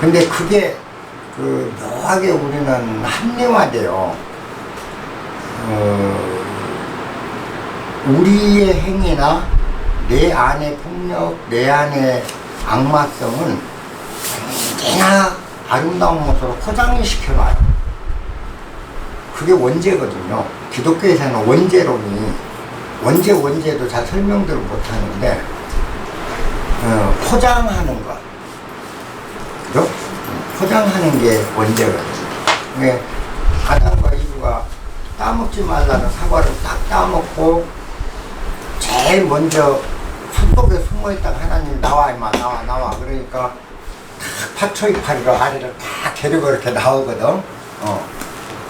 근데 그게 그 묘하게 우리는 합리화돼요. 우리의 행위나 내 안의 폭력, 내 안의 악마성은 언제나 아름다운 모습으로 포장을 시켜놔요. 그게 원죄거든요. 기독교에서는 원죄론이 원죄도 잘 설명들을 못하는데 포장하는 것, 그죠? 포장하는 게 원죄거든요. 아담과 이브가 따먹지 말라는 사과를 딱 따먹고 제일 먼저 숲속에 숨어있다가 하나님이 나와 임마 나와 그러니까 파초이파리로 아래를 다 데리고 이렇게 나오거든.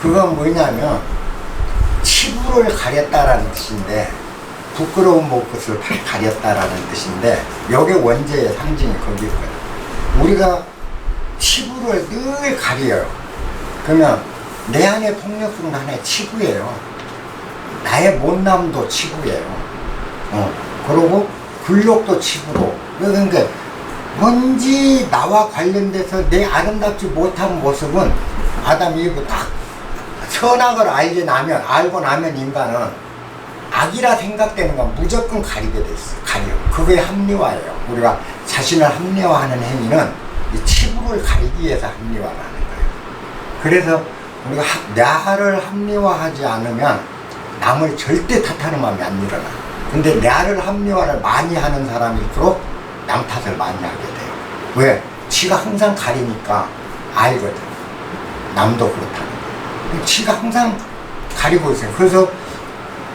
그건 뭐냐면 치부를 가렸다라는 뜻인데 부끄러운 목것을 가렸다라는 뜻인데 여기 원죄의 상징이 거기 있거든. 우리가 치부를 늘 가려요. 그러면 내 안의 폭력은 하나의 치부예요. 나의 못남도 치부예요. 그리고 굴욕도 치부로. 그러니까 뭔지 나와 관련돼서 내 아름답지 못한 모습은 아담 이브 딱 선악을 알고 나면 인간은 악이라 생각되는 건 무조건 가리게 돼 있어. 가려. 그거의 합리화예요. 우리가 자신을 합리화하는 행위는 이 치부를 가리기 위해서 합리화를 하는 거예요. 그래서 우리가 나를 합리화하지 않으면 남을 절대 탓하는 마음이 안 일어나. 근데 나를 합리화를 많이 하는 사람일수록 남 탓을 많이 하게 돼요. 왜? 지가 항상 가리니까 알거든. 남도 그렇다는 거예요. 지가 항상 가리고 있어요. 그래서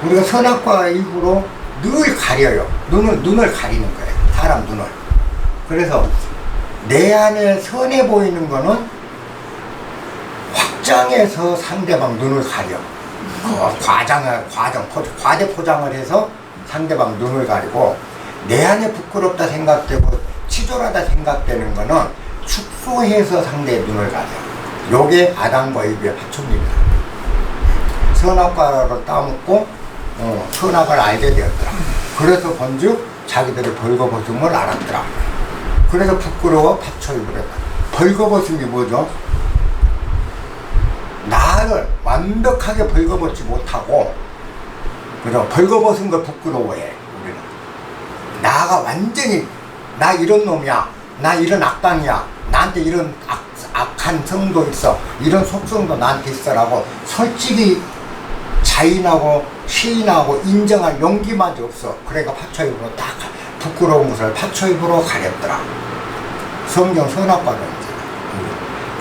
우리가 선악과 이후로 늘 가려요. 눈을 가리는 거예요. 사람 눈을. 그래서 내 안에 선해 보이는 거는 확장해서 상대방 눈을 가려. 과대 포장을 해서 상대방 눈을 가리고 내 안에 부끄럽다 생각되고 치졸하다 생각되는 거는 축소해서 상대의 눈을 가려. 요게 아담과 이브의 파초입니다. 선악과를 따먹고 선악을 알게 되었더라. 그래서 본즉 자기들이 벌거벗음을 알았더라. 그래서 부끄러워 파초입을 했다. 벌거벗음이 뭐죠? 나를 완벽하게 벌거벗지 못하고, 그죠? 벌거벗은 걸 부끄러워해, 우리는. 나가 완전히, 나 이런 놈이야. 나 이런 악당이야. 나한테 이런 악한 성도 있어. 이런 속성도 나한테 있어라고 솔직히 자인하고 시인하고 인정할 용기마저 없어. 그러니까 파초입으로 딱 부끄러운 것을 파초입으로 가렸더라. 성경 선악과도 이제.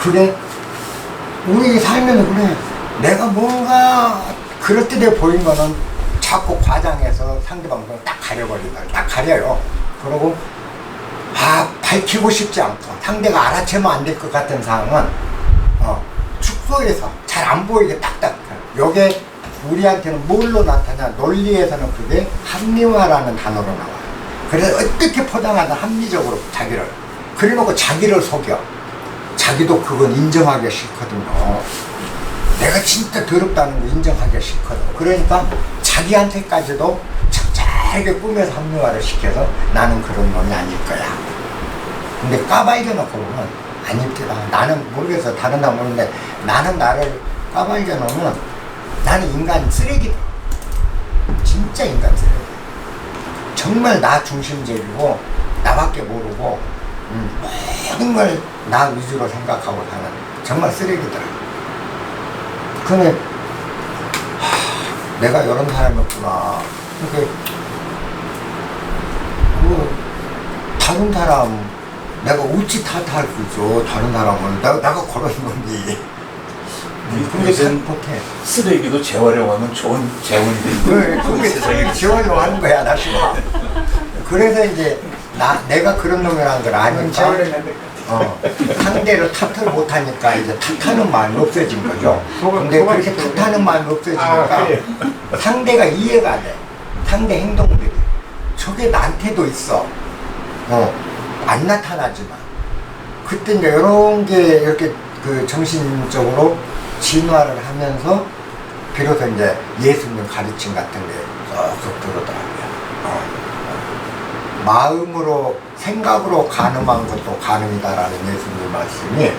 그게 우리 살면서 그래. 내가 뭔가 그럴듯해 보인 거는 자꾸 과장해서 상대방을 딱 가려버린다. 딱 가려요. 그러고 밝히고 싶지 않고 상대가 알아채면 안 될 것 같은 상황은 축소해서 잘 안 보이게 딱딱. 요게 우리한테는 뭘로 나타나? 논리에서는 그게 합리화라는 단어로 나와요. 그래서 어떻게 포장하든 합리적으로 자기를. 그래놓고 자기를 속여. 자기도 그건 인정하기 싫거든요. 내가 진짜 더럽다는 거 인정하기 싫거든. 그러니까 자기한테까지도 착착하게 꾸며서 합리화를 시켜서 나는 그런 놈이 아닐 거야. 근데 까발겨놓고 보면 아닙니다. 나는 모르겠어. 다른 사람 모르는데 나는 나를 까발겨놓으면 나는 인간 쓰레기다. 진짜 인간 쓰레기. 정말 나 중심적이고 나밖에 모르고 모든 걸 나 위주로 생각하고 사는 정말 쓰레기더라. 근데 내가 이런 사람이었구나. 이렇게 뭐 다른 사람 내가 어찌 탓할 수 있어. 다른 사람은 내가 걸어준 건지. 근데 잘 못해. 쓰레기도 재활용하면 좋은 재원이 되는 그게 쓰레기 재활용하는 거야 나시가. 그래서 이제 내가 그런 놈이라는 걸 아니까 상대를 탓을 못하니까 이제 탓하는 마음이 없어진 거죠. 근데 그렇게 탓하는 마음이 없어지니까 상대가 이해가 돼. 상대 행동들이 저게 나한테도 있어. 안 나타나지만 그때 이제 이런 게 이렇게 그 정신적으로 진화를 하면서 비로소 이제 예수님 가르침 같은 게 쏙쏙 들어오더라고요. 마음으로 생각으로 가늠한 것도 가늠이다라는 예수님 말씀이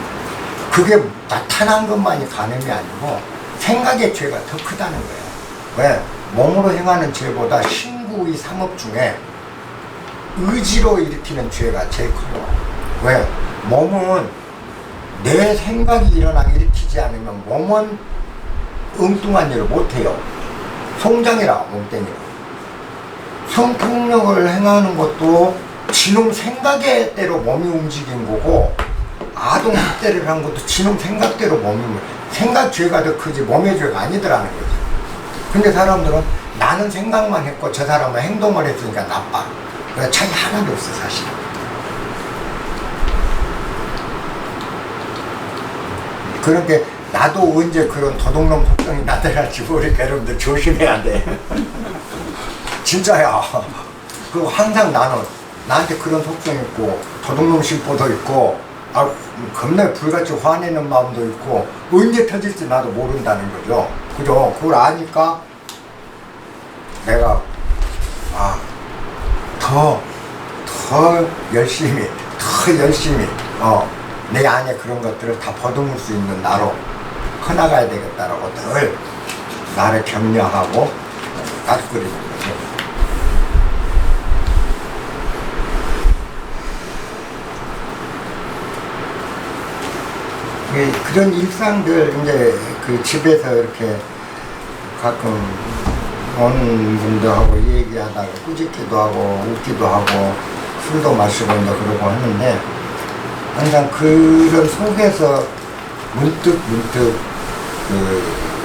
그게 나타난 것만이 가늠이 아니고 생각의 죄가 더 크다는 거예요. 왜? 몸으로 행하는 죄보다 신구의 삼업 중에 의지로 일으키는 죄가 제일 커요. 왜? 몸은 내 생각이 일어나게 일으키지 않으면 몸은 엉뚱한 일을 못해요. 송장이라 몸땡이라. 성폭력을 행하는 것도 지놈 생각의 대로 몸이 움직인 거고 아동 학대를 한 것도 지놈 생각대로 몸이 생각 죄가 더 크지 몸의 죄가 아니더라는 거죠. 근데 사람들은 나는 생각만 했고 저 사람은 행동을 했으니까 나빠. 그러니까 차이 하나도 없어 사실. 그렇게 나도 언제 그런 도둑놈 속성이 나타날지 모르니까 여러분들 조심해야 돼. 진짜야. 그 항상 나는 나한테 그런 속성이 있고 도둑놈 심보도 있고 겁나 불같이 화내는 마음도 있고 언제 터질지 나도 모른다는 거죠. 그죠? 그걸 아니까 내가 더 열심히 내 안에 그런 것들을 다 버듬을 수 있는 나로 커나가야 되겠다라고 늘 나를 격려하고 다스리는 거죠. 그런 일상들 이제 그 집에서 이렇게 가끔 오는 분들하고 얘기하다가 꾸짖기도 하고 웃기도 하고 술도 마시고 이제 그러고 하는데 항상 그런 속에서 문득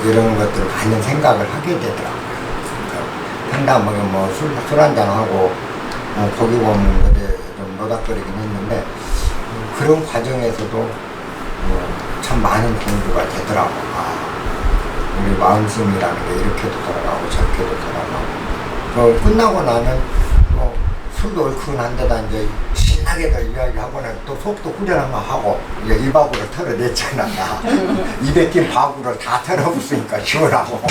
이런 것들을 많은 생각을 하게 되더라고요. 그러니까 상담하게 술 한잔하고 고기 먹는 것에 좀 노닥거리긴 했는데 그런 과정에서도 참 많은 공부가 되더라고. 우리 마음씀이라는 게 이렇게도 돌아가고 저렇게도 돌아가고. 끝나고 나면 술도 얼큰한 데다 이제 신나게들 이야기하고는 또 속도 후련한 거 하고 이제 이 바구를 털어냈잖아. 입에 낀 바구를 다 털어붙으니까 시원하고.